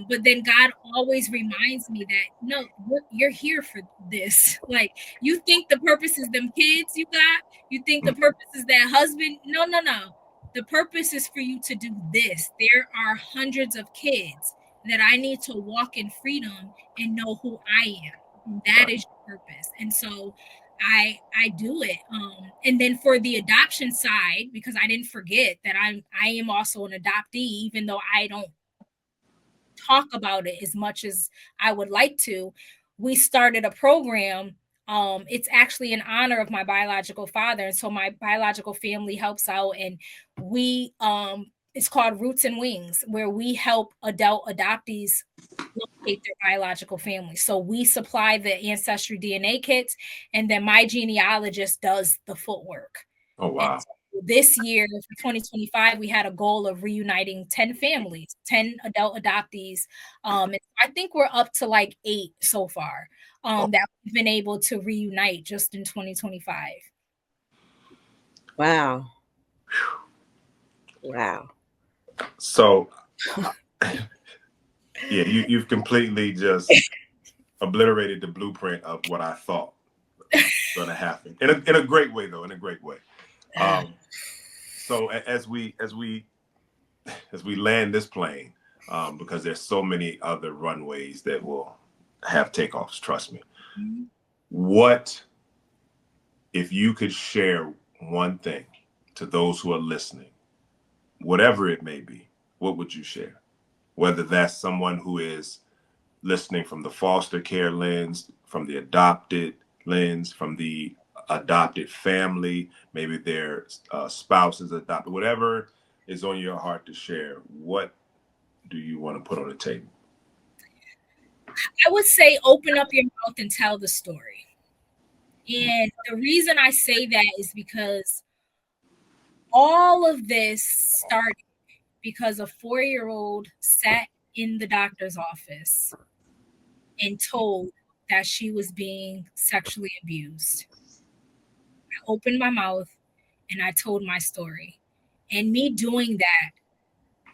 But then God always reminds me that no, you're here for this. Like, you think the purpose is them kids you got, you think the purpose is that husband. No. The purpose is for you to do this. There are hundreds of kids that I need to walk in freedom and know who I am. That is your purpose. And so I do it. And then for the adoption side, because I didn't forget that I am also an adoptee, even though I don't talk about it as much as I would like to. We started a program. It's actually in honor of my biological father. And so my biological family helps out, and we it's called Roots and Wings, where we help adult adoptees locate their biological family. So we supply the ancestry DNA kits, and then my genealogist does the footwork. Oh, wow. And so this year, for 2025, we had a goal of reuniting 10 families, 10 adult adoptees. And I think we're up to like 8 so far, that we've been able to reunite just in 2025. Wow. Wow. So, yeah, you've completely just obliterated the blueprint of what I thought was going to happen in a great way, though. In a great way. So as we land this plane, because there's so many other runways that will have takeoffs. Trust me. Mm-hmm. What if you could share one thing to those who are listening, whatever it may be? What would you share? Whether that's someone who is listening from the foster care lens, from the adopted lens, from the adopted family, maybe their spouse is adopted, whatever is on your heart to share, what do you want to put on the table? I would say open up your mouth and tell the story. And the reason I say that is because all of this started because a 4-year-old sat in the doctor's office and told that she was being sexually abused. I opened my mouth and I told my story. And me doing that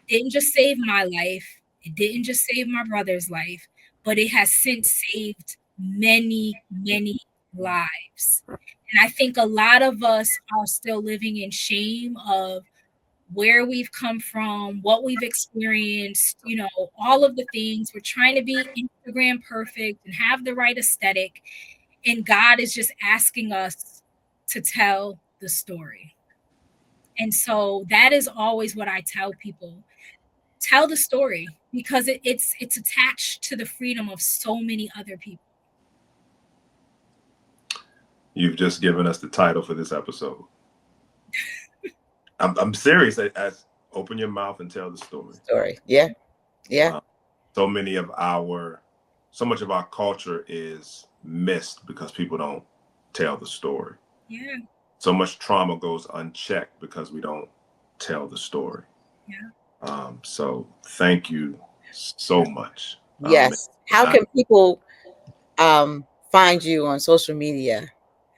didn't just save my life, it didn't just save my brother's life, but it has since saved many, many lives. And I think a lot of us are still living in shame of where we've come from, what we've experienced, all of the things. We're trying to be Instagram perfect and have the right aesthetic. And God is just asking us to tell the story. And so that is always what I tell people. Tell the story, because it's attached to the freedom of so many other people. You've just given us the title for this episode. I'm serious. Open your mouth and tell the story. Yeah. So much of our culture is missed because people don't tell the story. Yeah. So much trauma goes unchecked because we don't tell the story. Yeah. So thank you so much. Yes. How can people find you on social media?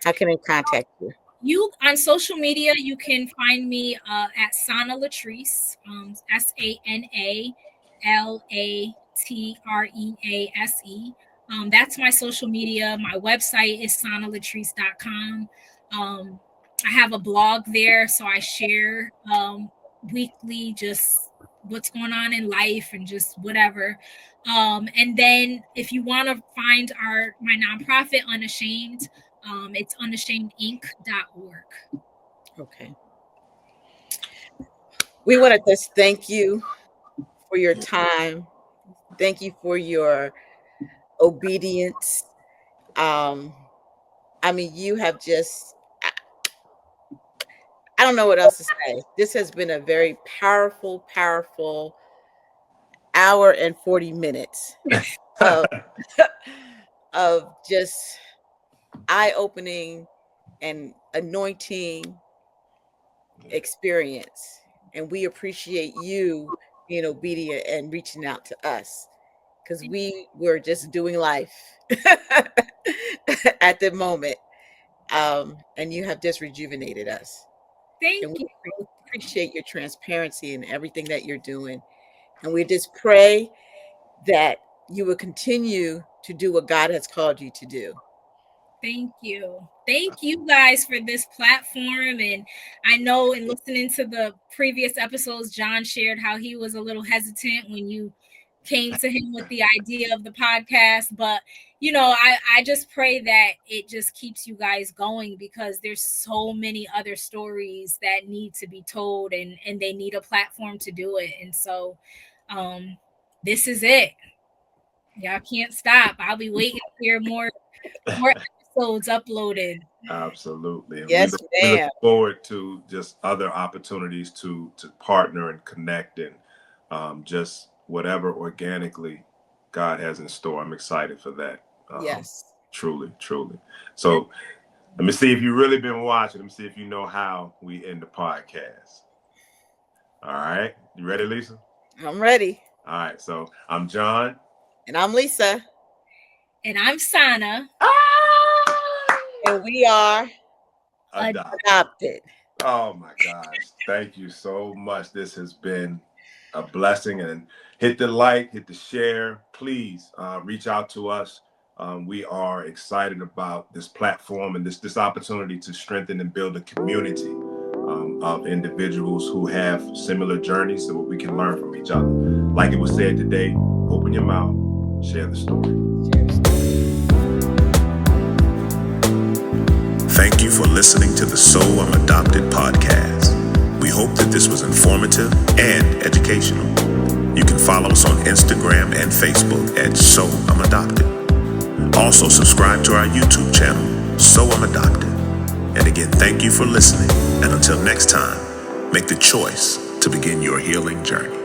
How can they contact you? You on social media, you can find me at Sana Latrice, SANALATREASE. That's my social media. My website is sanalatrice.com. I have a blog there, so I share weekly just what's going on in life and just whatever. And then if you want to find my nonprofit, Unashamed, it's unashamedinc.org. Okay. We want to just thank you for your time. Thank you for your obedience. I mean, you have just, I don't know what else to say. This has been a very powerful, powerful hour and 40 minutes of, of just eye-opening and anointing experience. And we appreciate you being obedient and reaching out to us because we were just doing life at the moment. And you have just rejuvenated us. Thank And we you. appreciate your transparency and everything that you're doing. And we just pray that you will continue to do what God has called you to do. Thank you. Thank you guys for this platform. And I know in listening to the previous episodes, John shared how he was a little hesitant when you came to him with the idea of the podcast. But, you know, I just pray that it just keeps you guys going because there's so many other stories that need to be told and they need a platform to do it. And so this is it. Y'all can't stop. I'll be waiting to hear more episodes uploaded. Absolutely. And Yes, we look ma'am. forward to just other opportunities to partner and connect and just whatever organically God has in store. I'm excited for that. Yes. Truly, truly. So let me see if you've really been watching. Let me see if you know how we end the podcast. All right. You ready, Lisa? I'm ready. All right. So I'm John. And I'm Lisa. And I'm Sana. And we are adopted. Oh my gosh. Thank you so much. This has been a blessing. And hit the like, hit the share. Please reach out to us. We are excited about this platform and this opportunity to strengthen and build a community of individuals who have similar journeys so we can learn from each other. Like it was said today, open your mouth, share the story. Thank you for listening to the So I'm Adopted podcast. We hope that this was informative and educational. You can follow us on Instagram and Facebook at So I'm Adopted. Also subscribe to our YouTube channel, So I'm Adopted. And again, thank you for listening. And until next time, make the choice to begin your healing journey.